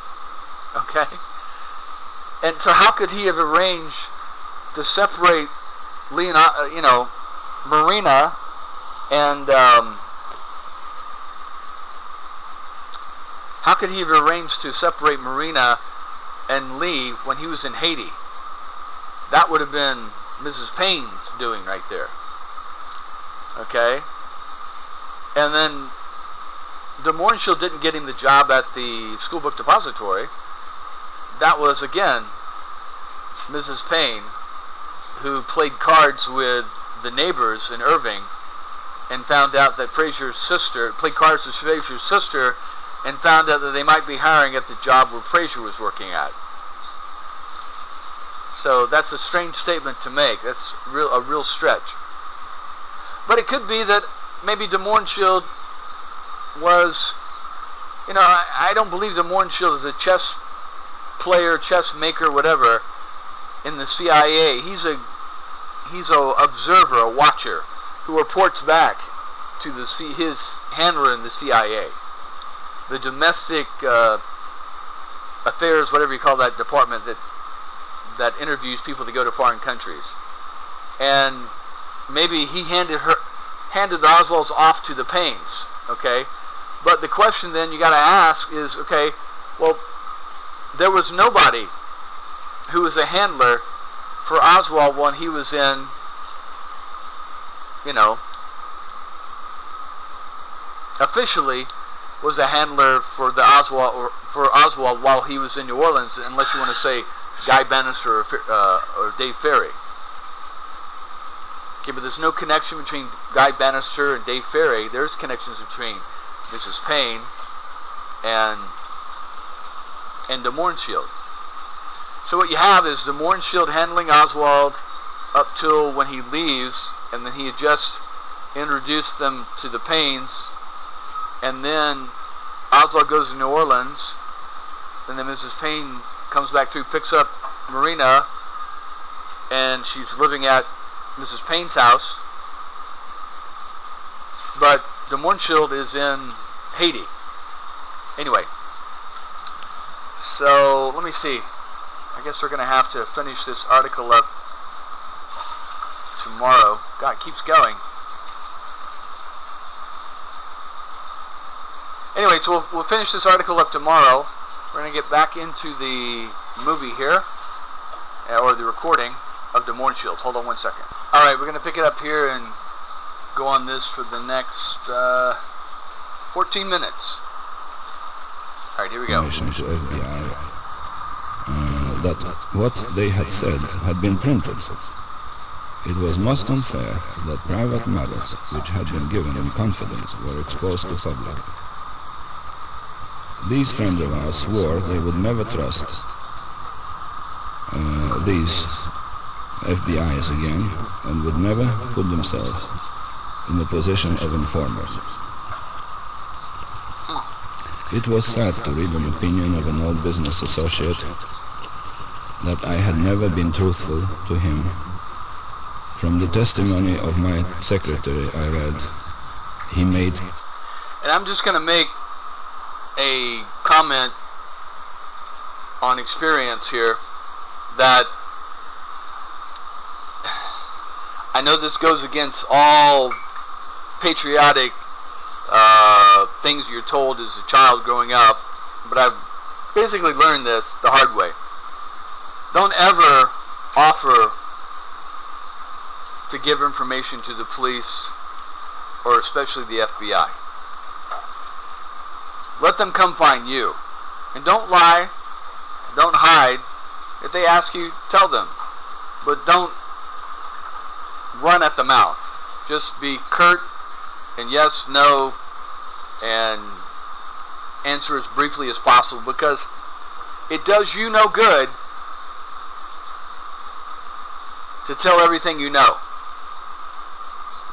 Okay? And so how could he have arranged to separate Marina and how could he have arranged to separate Marina and Lee when he was in Haiti? That would have been Mrs. Payne's doing right there. Okay? And then de Mohrenschildt didn't get him the job at the school book depository. That was, again, Mrs. Payne, who played cards with the neighbors in Irving and found out that played cards with Fraser's sister, and found out that they might be hiring at the job where Fraser was working at. So that's a strange statement to make. That's a real stretch. But it could be that maybe de Mohrenschildt was, I don't believe de Mohrenschildt is a chess player, chess maker, whatever, in the CIA. He's a observer, a watcher, who reports back to his handler in the CIA. The domestic affairs, whatever you call that department that interviews people to go to foreign countries. And maybe he handed the Oswalds off to the Paynes, okay? But the question then you got to ask is, okay, well, there was nobody who was a handler for Oswald when he was in, officially was a handler for Oswald while he was in New Orleans, unless you want to say Guy Bannister or Dave Ferry. Okay, but there's no connection between Guy Bannister and Dave Ferry. There's connections between Mrs. Payne and de Mohrenschildt. So what you have is de Mohrenschildt handling Oswald up till when he leaves, and then he had just introduced them to the Paynes, and then Oswald goes to New Orleans, and then Mrs. Payne comes back through, picks up Marina, and she's living at Mrs. Payne's house. But de Mohrenschildt is in Haiti. Anyway, so let me see. I guess we're going to have to finish this article up tomorrow. God, it keeps going. Anyway, so we'll finish this article up tomorrow. We're going to get back into the movie here, or the recording of de Mohrenschildt. Hold on one second. Alright, we're going to pick it up here and go on this for the next 14 minutes. Alright, here we go. To FBI, that what they had said had been printed. It was most unfair that private matters which had been given in confidence were exposed to public. These friends of ours swore they would never trust these FBIs again, and would never put themselves in the position of informers. It was sad to read an opinion of an old business associate that I had never been truthful to him. From the testimony of my secretary I read, he made... And I'm just going to make a comment on experience here, that I know this goes against all patriotic things you're told as a child growing up, but I've basically learned this the hard way. Don't ever offer to give information to the police, or especially the FBI. Let them come find you. And don't lie, don't hide. If they ask you, tell them. But don't run at the mouth. Just be curt and yes, no, and answer as briefly as possible, because it does you no good to tell everything you know.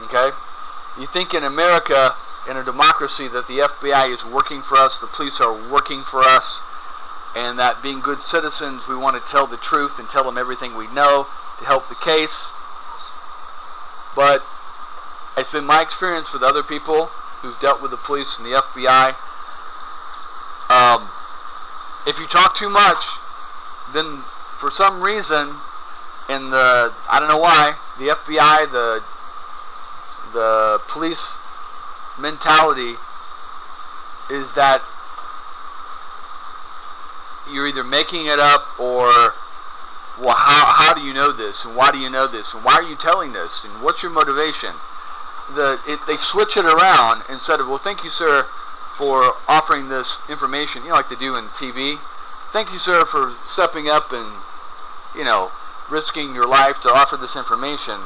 Okay? You think in America, in a democracy, that the FBI is working for us, the police are working for us, and that being good citizens, we want to tell the truth and tell them everything we know to help the case. But it's been my experience with other people who've dealt with the police and the FBI. If you talk too much, then for some reason, I don't know why, the FBI, the police mentality is that you're either making it up or, well, how do you know this, and why do you know this, and why are you telling this, and what's your motivation? They switch it around instead of, well, thank you, sir, for offering this information, you know, like they do in TV. Thank you, sir, for stepping up and, you know, risking your life to offer this information.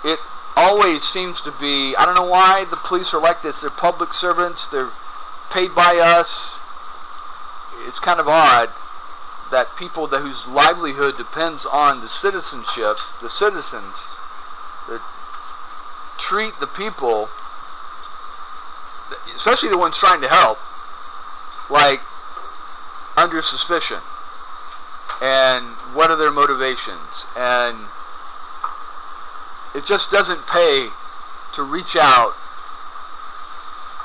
It always seems to be, I don't know why the police are like this. They're public servants. They're paid by us. It's kind of odd that people whose livelihood depends on the citizenship, the citizens, that treat the people, especially the ones trying to help, like under suspicion. And what are their motivations? And it just doesn't pay to reach out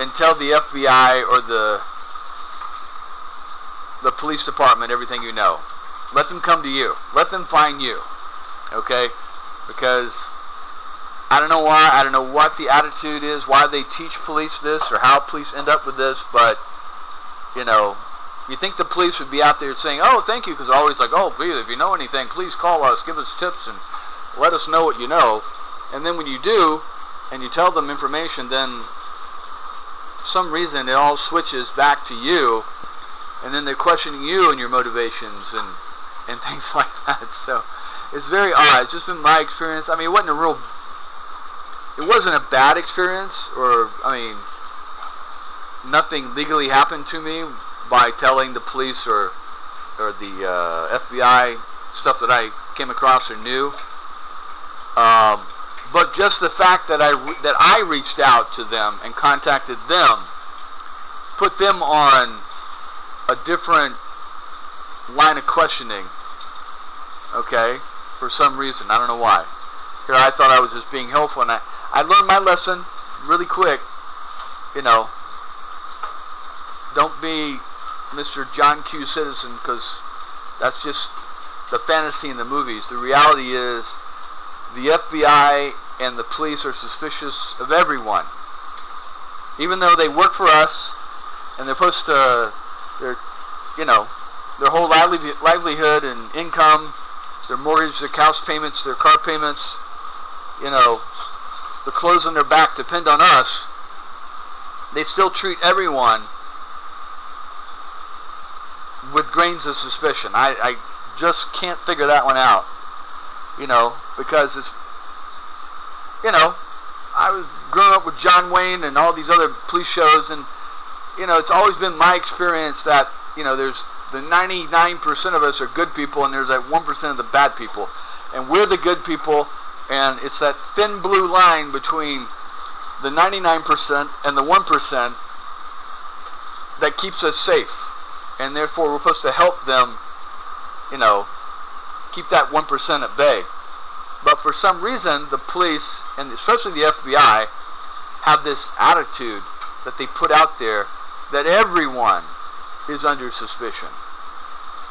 and tell the FBI or the police department everything you know. Let them come to you. Let them find you. Okay? Because I don't know why, I don't know what the attitude is, why they teach police this or how police end up with this, but, you know, you think the police would be out there saying, oh, thank you, because they're always like, oh, please, if you know anything, please call us, give us tips, and let us know what you know. And then when you do, and you tell them information, then for some reason it all switches back to you, and then they're questioning you and your motivations and things like that. So it's very odd. It's just been my experience. I mean, it wasn't a bad experience, or, I mean, nothing legally happened to me by telling the police or the FBI stuff that I came across or knew. But just the fact that I reached out to them and contacted them put them on a different line of questioning. Okay? For some reason. I don't know why. Here I thought I was just being helpful, and I learned my lesson really quick. You know, don't be Mr. John Q. Citizen, because that's just the fantasy in the movies. The reality is the FBI and the police are suspicious of everyone. Even though they work for us and they're supposed to, you know, their whole livelihood and income, their mortgage, their house payments, their car payments, you know, the clothes on their back depend on us. They still treat everyone with grains of suspicion. I just can't figure that one out. You know, because it's, you know, I was growing up with John Wayne and all these other police shows, and, you know, it's always been my experience that, you know, there's the 99% of us are good people, and there's that 1% of the bad people. And we're the good people, and it's that thin blue line between the 99% and the 1% that keeps us safe. And therefore, we're supposed to help them, you know, keep that 1% at bay. But for some reason, the police, and especially the FBI, have this attitude that they put out there that everyone is under suspicion.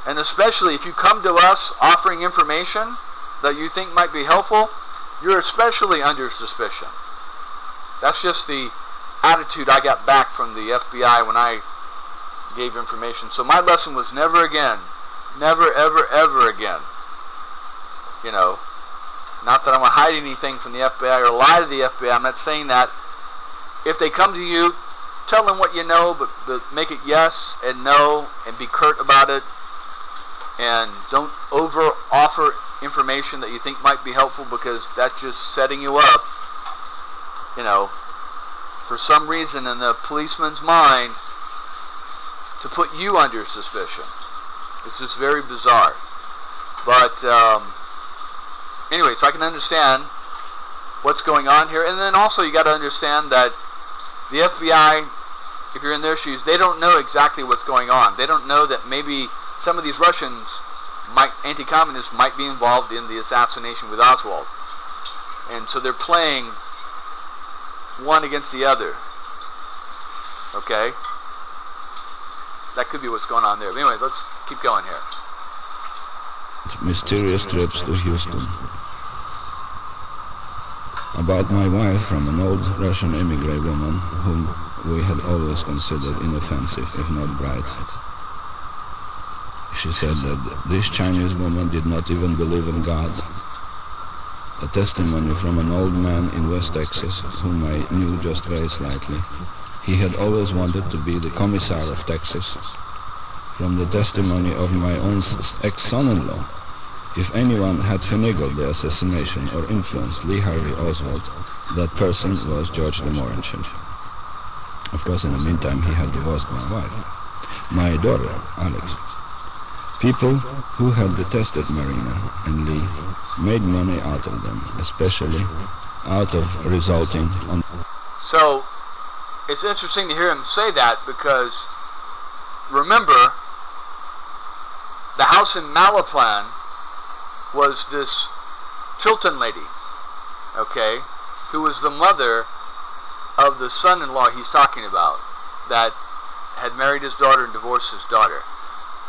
And especially if you come to us offering information that you think might be helpful, you're especially under suspicion. That's just the attitude I got back from the FBI when I gave information. So my lesson was never again. Never, ever, ever again. You know, not that I'm going to hide anything from the FBI or lie to the FBI. I'm not saying that. If they come to you, tell them what you know, but make it yes and no, and be curt about it. And don't over-offer information that you think might be helpful, because that's just setting you up, you know, for some reason in the policeman's mind to put you under suspicion. It's just very bizarre. But anyway, so I can understand what's going on here. And then also you got to understand that the FBI, if you're in their shoes, they don't know exactly what's going on. They don't know that maybe some of these Russians, anti-communists, might be involved in the assassination with Oswald. And so they're playing one against the other. Okay? That could be what's going on there. But anyway, let's keep going here. Mysterious trips to Houston. about my wife from an old Russian emigre woman whom we had always considered inoffensive, if not bright. She said that this Chinese woman did not even believe in God. A testimony from an old man in West Texas, whom I knew just very slightly. He had always wanted to be the commissar of Texas. From the testimony of my own ex-son-in-law, if anyone had finagled the assassination or influenced Lee Harvey Oswald, that person was George de Morenschin. Of course, in the meantime, he had divorced my wife, my daughter, Alex. People who had detested Marina and Lee made money out of them, especially out of resulting on... So, it's interesting to hear him say that because, remember, the house in Malaplan was this Tilton lady, okay, who was the mother of the son-in-law he's talking about that had married his daughter and divorced his daughter.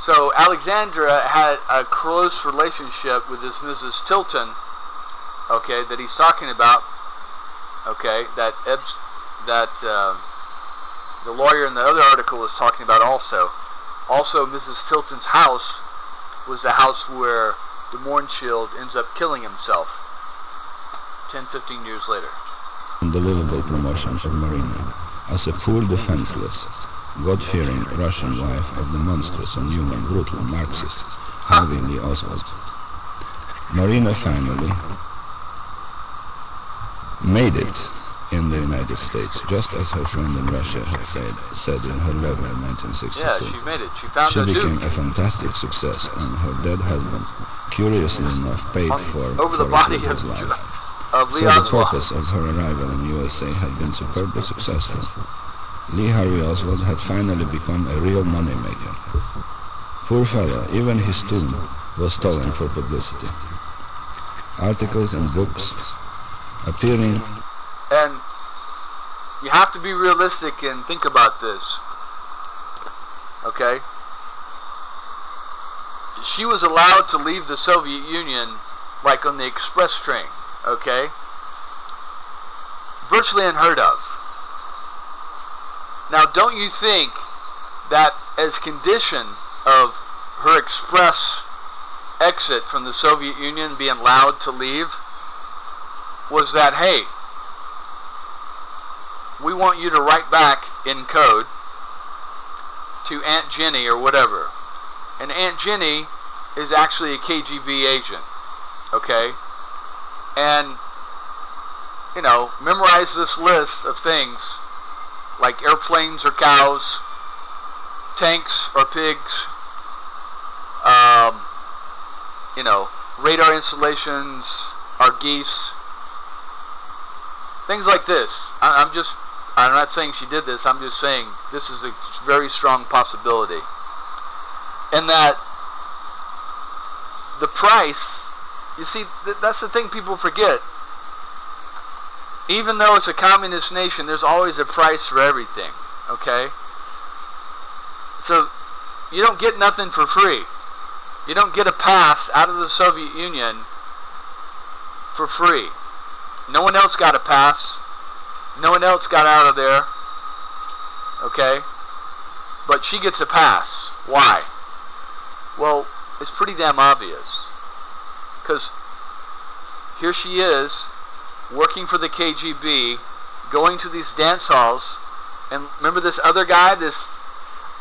So Alexandra had a close relationship with this Mrs. Tilton, okay, that he's talking about, okay, that the lawyer in the other article was talking about also. Also, Mrs. Tilton's house was the house where de Mohrenschildt ends up killing himself 10-15 years later. Unbelievable promotion of Marina as a poor, defenseless, God-fearing Russian wife of the monstrous, inhuman, brutal Marxist Harvey Lee Oswald. Marina finally made it in the United States, just as her friend in Russia had said in her letter in 1962. Yeah, she made it. She found She a became duke. a fantastic success, and her dead husband, curiously enough, paid for Over the it body with his of life. Lee So the Oswald. purpose of her arrival in USA had been superbly successful. Lee Harvey Oswald had finally become a real moneymaker. Poor fellow, even his tomb was stolen for publicity. Articles and books appearing... And you have to be realistic and think about this, okay? She was allowed to leave the Soviet Union like on the express train, okay? Virtually unheard of. Now, don't you think that as condition of her express exit from the Soviet Union, being allowed to leave, was that, hey, we want you to write back in code to Aunt Jenny or whatever. And Aunt Jenny is actually a KGB agent, okay? And, you know, memorize this list of things like airplanes or cows, tanks or pigs, you know, radar installations are geese, things like this. I'm not saying she did this, I'm just saying this is a very strong possibility. And that the price, you see, that's the thing people forget. Even though it's a communist nation, there's always a price for everything, okay? So, you don't get nothing for free. You don't get a pass out of the Soviet Union for free. No one else got a pass. No one else got out of there, okay? But she gets a pass. Why? Well, it's pretty damn obvious. Because here she is, working for the KGB, going to these dance halls, and remember this other guy, this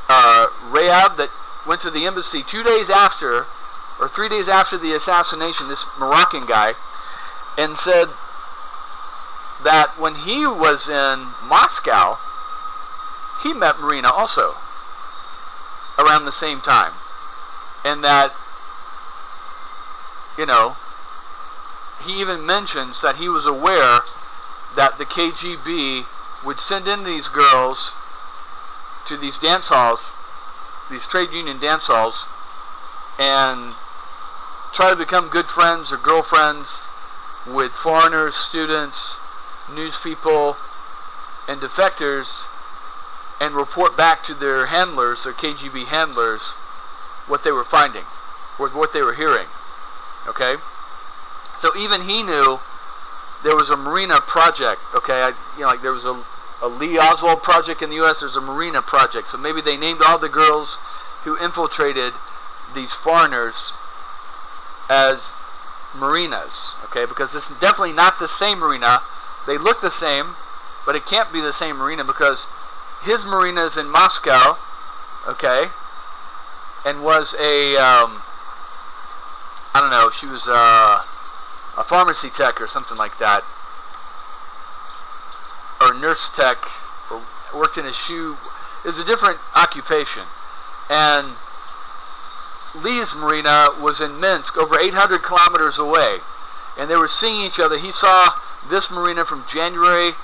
Rayab that went to the embassy 2 days after, or 3 days after the assassination, this Moroccan guy, and said that when he was in Moscow, he met Marina also, around the same time. And that, you know, he even mentions that he was aware that the KGB would send in these girls to these dance halls, these trade union dance halls, and try to become good friends or girlfriends with foreigners, students, news people, and defectors, and report back to their handlers, their KGB handlers, what they were finding, or what they were hearing. Okay? So even he knew there was a marina project. Okay, like there was a Lee Oswald project in the U.S. There's a marina project. So maybe they named all the girls who infiltrated these foreigners as marinas. Okay, because this is definitely not the same marina. They look the same, but it can't be the same marina because his marina is in Moscow. Okay, and was a I don't know. She was a pharmacy tech or something like that, or nurse tech, or worked in a shoe. It was a different occupation. And Lee's marina was in Minsk, over 800 kilometers away, and they were seeing each other. He saw this marina from January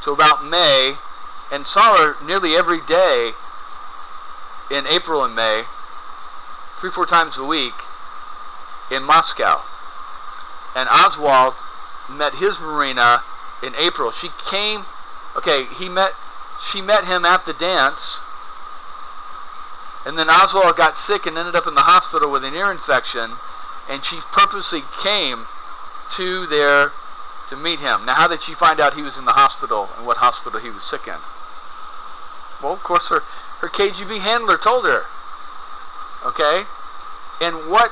to about May, and saw her nearly every day in April and May, 3-4 times a week in Moscow. And Oswald met his marina in April. She came, she met him at the dance, and then Oswald got sick and ended up in the hospital with an ear infection, and she purposely came to there to meet him. Now, how did she find out he was in the hospital and what hospital he was sick in? Well, of course, her KGB handler told her. Okay? And what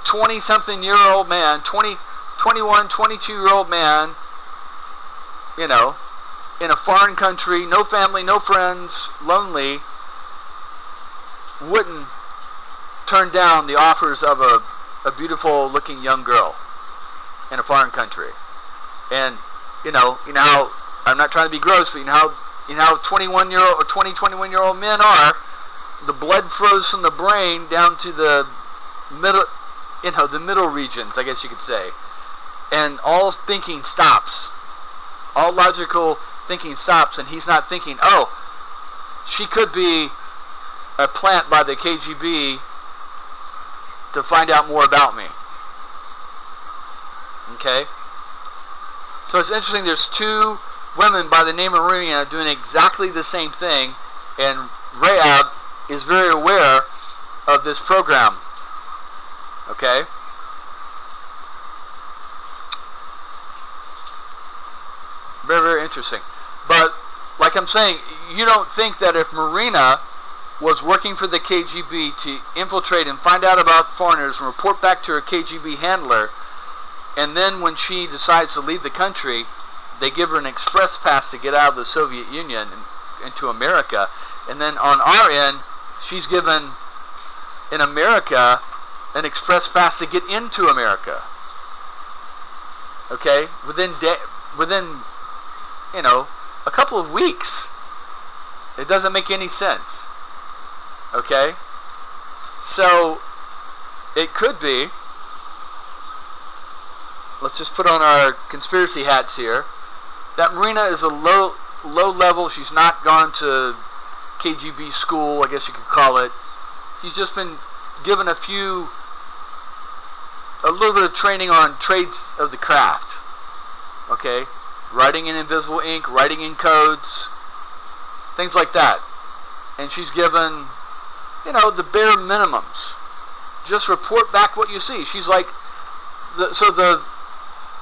20-something-year-old man, 21, 22-year-old man, in a foreign country, no family, no friends, lonely, wouldn't turn down the offers of a beautiful-looking young girl in a foreign country? And you know how, I'm not trying to be gross, but you know how 21-year-old or 21-year-old men are. The blood flows from the brain down to the middle, the middle regions, I guess you could say, and all thinking stops. All logical thinking stops, and he's not thinking, oh, she could be a plant by the KGB to find out more about me. Okay? So it's interesting, there's two women by the name of Marina doing exactly the same thing, and Rahab is very aware of this program. Okay? Very, very interesting. But, like I'm saying, you don't think that if Marina was working for the KGB to infiltrate and find out about foreigners and report back to her KGB handler, and then when she decides to leave the country, they give her an express pass to get out of the Soviet Union and into America, and then on our end, she's given, in America, an express pass to get into America. Okay? Within a couple of weeks. It doesn't make any sense. Okay? So, it could be, let's just put on our conspiracy hats here, that Marina is a low level, she's not gone to KGB school, I guess you could call it. She's just been given a little bit of training on trades of the craft. Okay? Writing in invisible ink, writing in codes, things like that. And she's given, the bare minimums. Just report back what you see. She's like, the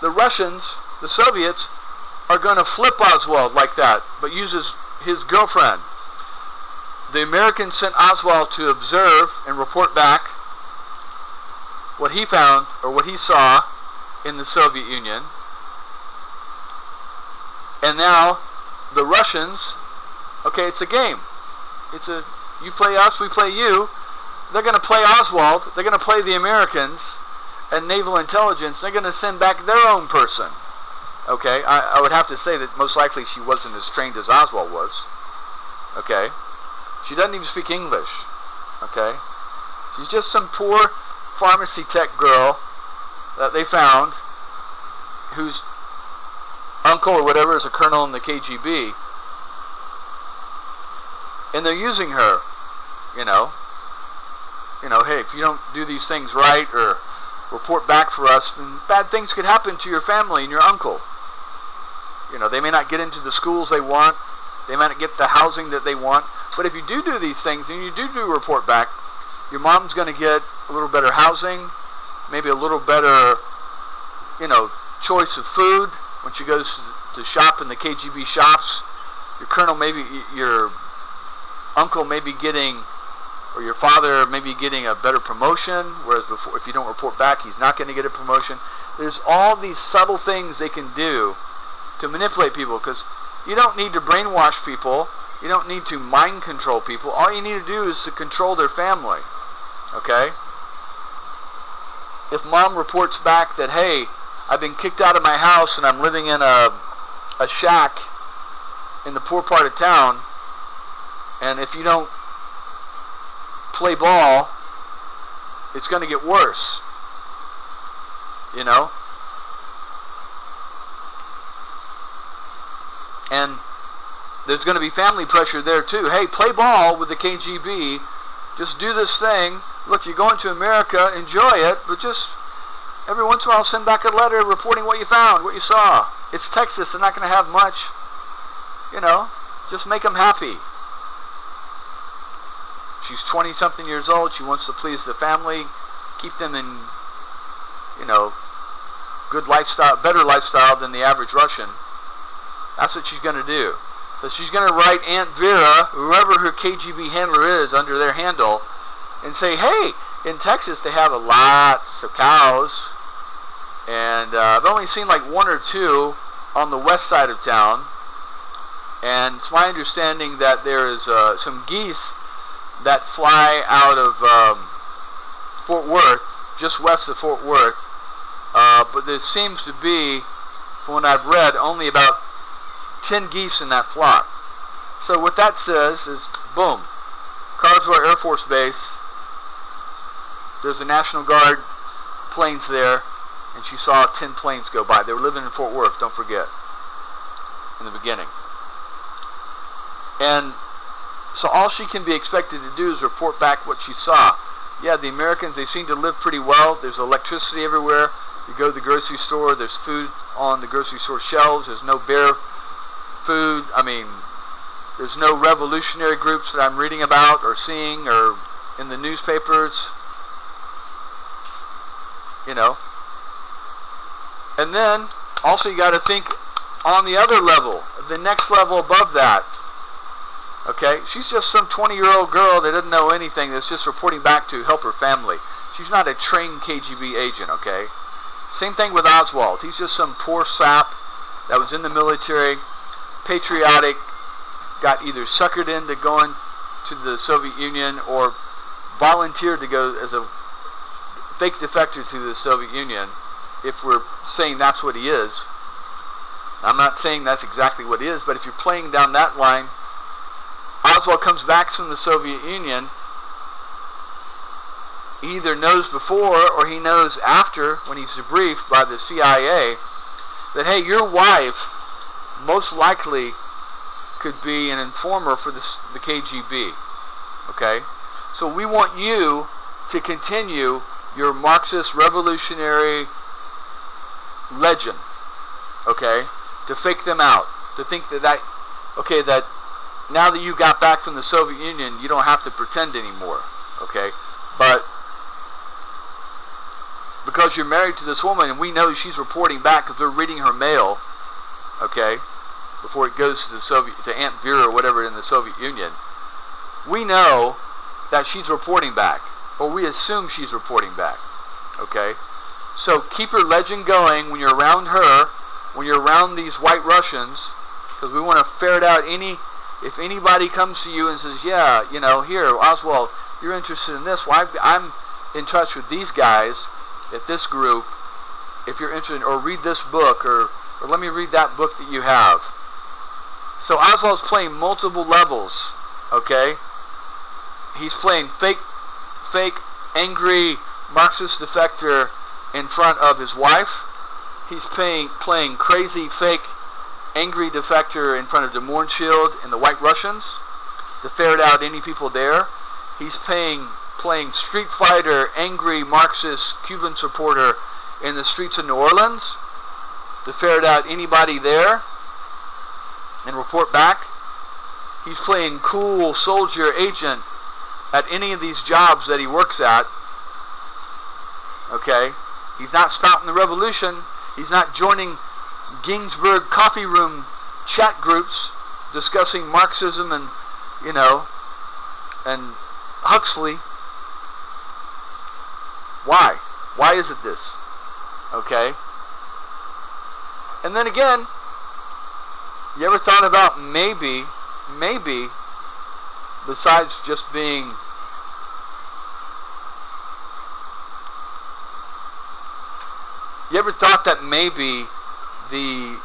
Russians, the Soviets, are going to flip Oswald like that, but uses his girlfriend. The Americans sent Oswald to observe and report back what he found or what he saw in the Soviet Union. And now the Russians, okay, it's a game. You play us, we play you. They're going to play Oswald. They're going to play the Americans and naval intelligence. They're going to send back their own person. Okay, I would have to say that most likely she wasn't as trained as Oswald was. Okay, she doesn't even speak English. Okay, she's just some poor pharmacy tech girl that they found, whose uncle or whatever is a colonel in the KGB, and they're using her. Hey, if you don't do these things right or report back for us, then bad things could happen to your family and your uncle. They may not get into the schools they want. They might not get the housing that they want. But if you do these things and you do report back, your mom's going to get a little better housing, maybe a little better, choice of food, when she goes to shop in the KGB shops, your colonel maybe, your uncle may be getting, or your father may be getting a better promotion, whereas before, if you don't report back, he's not going to get a promotion. There's all these subtle things they can do to manipulate people, because you don't need to brainwash people. You don't need to mind control people. All you need to do is to control their family. Okay? If mom reports back that, hey, I've been kicked out of my house and I'm living in a shack in the poor part of town, and if you don't play ball, it's going to get worse. You know? And there's going to be family pressure there too. Hey, play ball with the KGB. Just do this thing. Look, you're going to America. Enjoy it. But just every once in a while send back a letter reporting what you found, what you saw. It's Texas. They're not going to have much. You know, just make them happy. She's 20-something years old. She wants to please the family. Keep them in, you know, good lifestyle, better lifestyle than the average Russian. That's what she's going to do. So she's going to write Aunt Vera, whoever her KGB handler is, under their handle, and say, hey, in Texas they have a lot of cows, and I've only seen like one or two on the west side of town, and it's my understanding that there is some geese that fly out of Fort Worth, just west of Fort Worth, but there seems to be, from what I've read, only about 10 geese in that flock. So what that says is, boom, Carswell Air Force Base, there's a National Guard planes there, and she saw 10 planes go by. They were living in Fort Worth, don't forget, in the beginning. And so all she can be expected to do is report back what she saw. Yeah, the Americans, they seem to live pretty well. There's electricity everywhere. You go to the grocery store, there's food on the grocery store shelves. There's no bare food. I mean, there's no revolutionary groups that I'm reading about or seeing or in the newspapers. You know. And then, also you got to think on the other level, the next level above that. Okay, she's just some 20-year-old girl that doesn't know anything, that's just reporting back to help her family. She's not a trained KGB agent, okay? Same thing with Oswald. He's just some poor sap that was in the military, patriotic, got either suckered into going to the Soviet Union or volunteered to go as a fake defector to the Soviet Union, if we're saying that's what he is. I'm not saying that's exactly what he is, but if you're playing down that line, Oswald comes back from the Soviet Union. He either knows before or he knows after, when he's debriefed by the CIA, that, hey, your wife most likely could be an informer for the KGB. Okay? So we want you to continue your Marxist revolutionary legend. Okay? To fake them out. To think that now that you got back from the Soviet Union, you don't have to pretend anymore, okay? But because you're married to this woman, and we know she's reporting back because we're reading her mail, okay, before it goes to to Aunt Vera or whatever in the Soviet Union, we know that she's reporting back, or we assume she's reporting back, okay? So keep your legend going when you're around her, when you're around these white Russians, because we want to ferret out if anybody comes to you and says, yeah, you know, here, Oswald, you're interested in this, well, I'm in touch with these guys at this group, if you're interested, or read this book, or let me read that book that you have. So Oswald's playing multiple levels, okay? He's playing fake, angry Marxist defector in front of his wife. He's playing crazy, fake, angry defector in front of Des Moines Shield and the White Russians to ferret out any people there. He's playing Street Fighter, angry Marxist Cuban supporter in the streets of New Orleans to ferret out anybody there and report back. He's playing cool soldier agent at any of these jobs that he works at. Okay? He's not spouting the revolution. He's not joining Ginsburg coffee room chat groups discussing Marxism and, and Huxley. Why? Why is it this? Okay? And then again, you ever thought about maybe, besides just being you ever thought that maybe the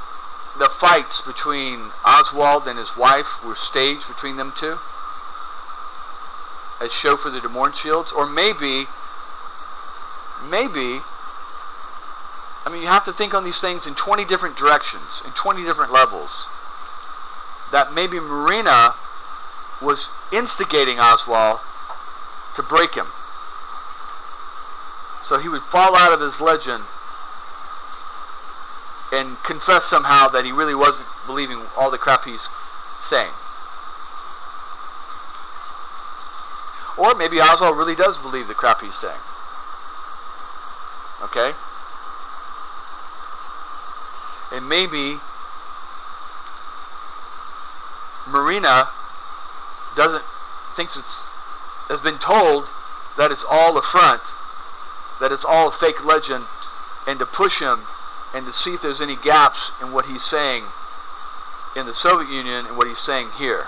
fights between Oswald and his wife were staged between them two? As show for the Des Moines Shields? Or maybe, I mean, you have to think on these things in 20 different directions, in 20 different levels. That maybe Marina was instigating Oswald to break him. So he would fall out of his legend and confess somehow that he really wasn't believing all the crap he's saying. Or maybe Oswald really does believe the crap he's saying. Okay? And maybe Marina has been told that it's all a front, that it's all a fake legend, and to push him and to see if there's any gaps in what he's saying in the Soviet Union and what he's saying here.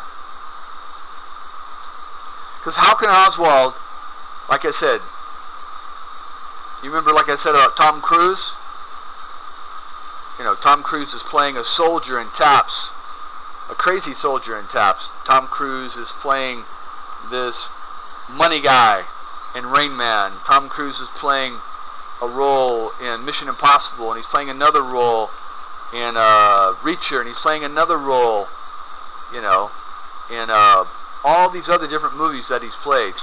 Because how can Oswald, like I said, you remember like I said about Tom Cruise? Tom Cruise is playing a soldier in Taps, a crazy soldier in Taps. Tom Cruise is playing this money guy in Rain Man. Tom Cruise is playing a role in Mission Impossible, and he's playing another role in Reacher, and he's playing another role, in all these other different movies that he's played.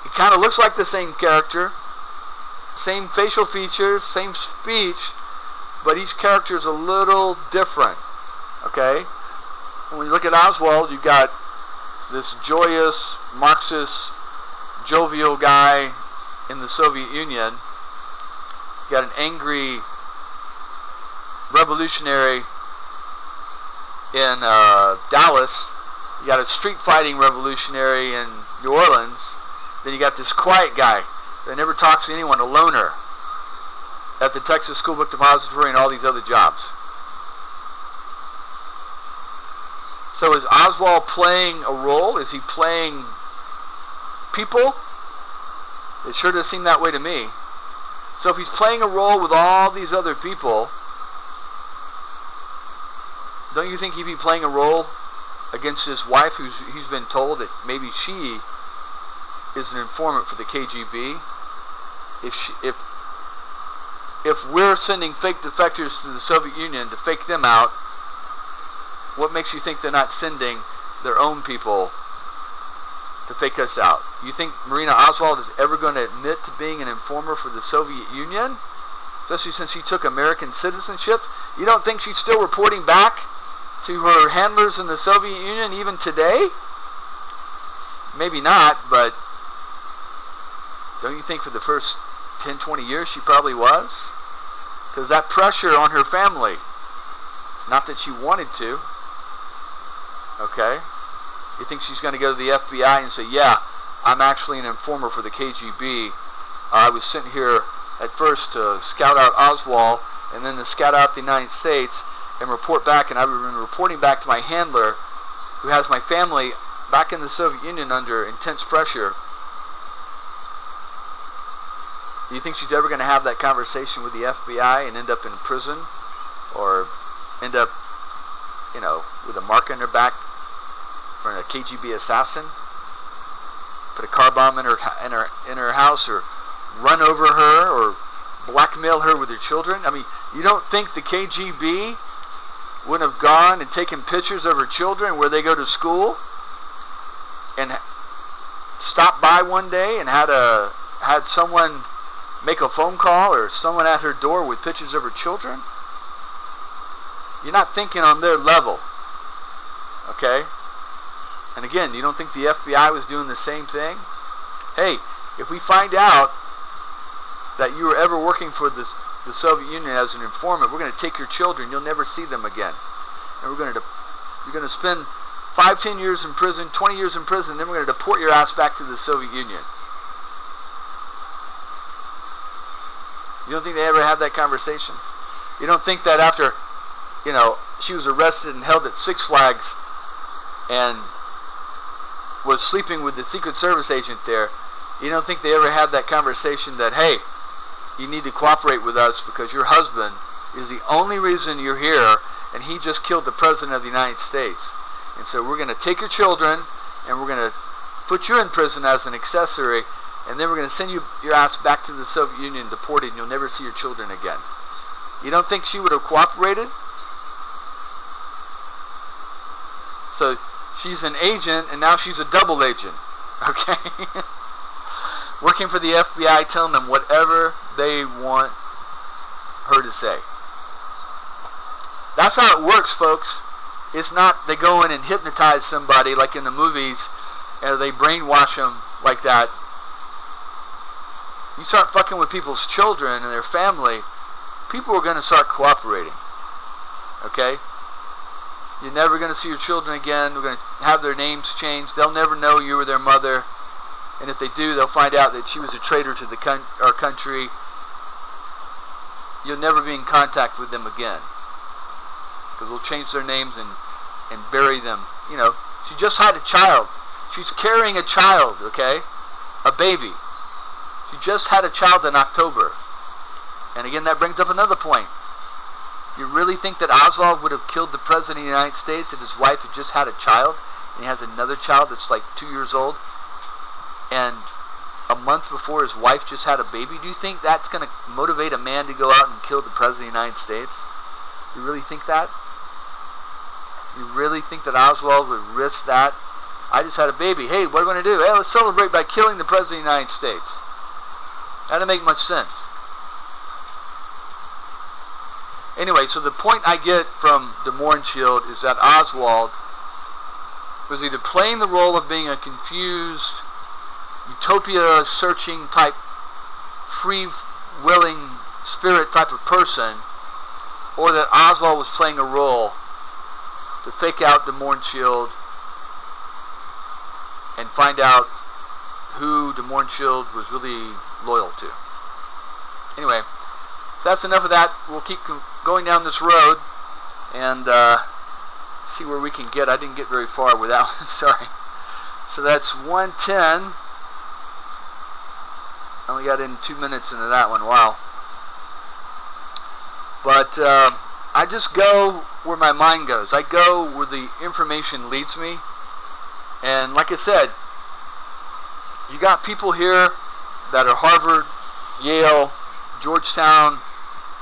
He kind of looks like the same character, same facial features, same speech, but each character is a little different. Okay? When you look at Oswald, you've got this joyous, Marxist, jovial guy in the Soviet Union. You got an angry revolutionary in Dallas. You got a street fighting revolutionary in New Orleans. Then you got this quiet guy that never talks to anyone, a loner, at the Texas School Book Depository and all these other jobs. So is Oswald playing a role? Is he playing people? It sure does seem that way to me. So if he's playing a role with all these other people, don't you think he'd be playing a role against his wife, who's been told that maybe she is an informant for the KGB? If we're sending fake defectors to the Soviet Union to fake them out, what makes you think they're not sending their own people to fake us out? You think Marina Oswald is ever going to admit to being an informer for the Soviet Union? Especially since she took American citizenship? You don't think she's still reporting back to her handlers in the Soviet Union even today? Maybe not, but don't you think for the first 10, 20 years she probably was? Because that pressure on her family, it's not that she wanted to. Okay? You think she's going to go to the FBI and say, yeah, I'm actually an informer for the KGB. I was sent here at first to scout out Oswald and then to scout out the United States and report back, and I've been reporting back to my handler who has my family back in the Soviet Union under intense pressure. Do you think she's ever going to have that conversation with the FBI and end up in prison? Or end up, with a mark on her back for a KGB assassin? Put a car bomb in her house, or run over her, or blackmail her with her children? I mean, you don't think the KGB would have gone and taken pictures of her children where they go to school and stopped by one day and had someone make a phone call or someone at her door with pictures of her children? You're not thinking on their level. Okay? And again, you don't think the FBI was doing the same thing? Hey, if we find out that you were ever working for the the Soviet Union as an informant. We're going to take your children. You'll never see them again. And you're going to spend 5, 10 years in prison, 20 years in prison, then we're going to deport your ass back to the Soviet Union. You don't think they ever had that conversation? You don't think that after, she was arrested and held at Six Flags and was sleeping with the Secret Service agent there, you don't think they ever had that conversation that, hey, you need to cooperate with us because your husband is the only reason you're here, and he just killed the President of the United States. And so we're going to take your children, and we're going to put you in prison as an accessory, and then we're going to send your ass back to the Soviet Union, deported, and you'll never see your children again. You don't think she would have cooperated? So she's an agent, and now she's a double agent. Okay? Working for the FBI, telling them whatever they want her to say. That's how it works, folks. It's not they go in and hypnotize somebody like in the movies, and they brainwash them like that. You start fucking with people's children and their family, people are going to start cooperating. Okay? You're never going to see your children again. We're going to have their names changed. They'll never know you were their mother. And if they do, they'll find out that she was a traitor to our country. You'll never be in contact with them again. Because we'll change their names and bury them. She just had a child. She's carrying a child, okay? A baby. She just had a child in October. And again, that brings up another point. You really think that Oswald would have killed the President of the United States if his wife had just had a child, and he has another child that's like 2 years old, and a month before his wife just had a baby? Do you think that's going to motivate a man to go out and kill the President of the United States? You really think that? You really think that Oswald would risk that? I just had a baby. Hey, what are we going to do? Hey, let's celebrate by killing the President of the United States. That doesn't make much sense. Anyway, so the point I get from the Mohrenschildt is that Oswald was either playing the role of being a confused, utopia-searching type, free-willing spirit type of person, or that Oswald was playing a role to fake out the Mohrenschildt and find out who the Mohrenschildt was really loyal to. Anyway, so that's enough of that. We'll keep going down this road and see where we can get. I didn't get very far with that one, sorry. So that's 110. I only got in 2 minutes into that one, wow. But I just go where my mind goes. I go where the information leads me. And like I said, you got people here that are Harvard, Yale, Georgetown,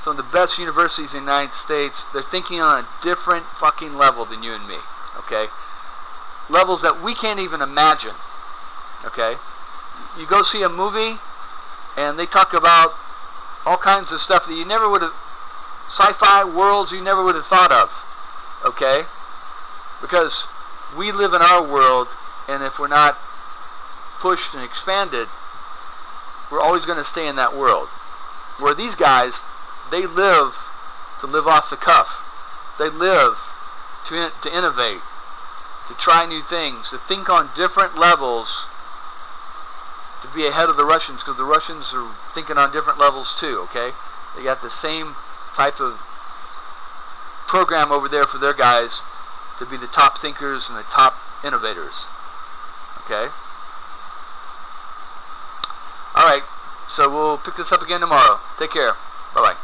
some of the best universities in the United States. They're thinking on a different fucking level than you and me, okay? Levels that we can't even imagine, okay? You go see a movie, and they talk about all kinds of stuff that you never would have, sci-fi worlds you never would have thought of, okay? Because we live in our world, and if we're not pushed and expanded, we're always going to stay in that world. Where these guys, they live to live off the cuff. They live to innovate, to try new things, to think on different levels, to be ahead of the Russians, because the Russians are thinking on different levels too, okay? They got the same type of program over there for their guys to be the top thinkers and the top innovators, okay? Alright, so we'll pick this up again tomorrow. Take care. Bye-bye.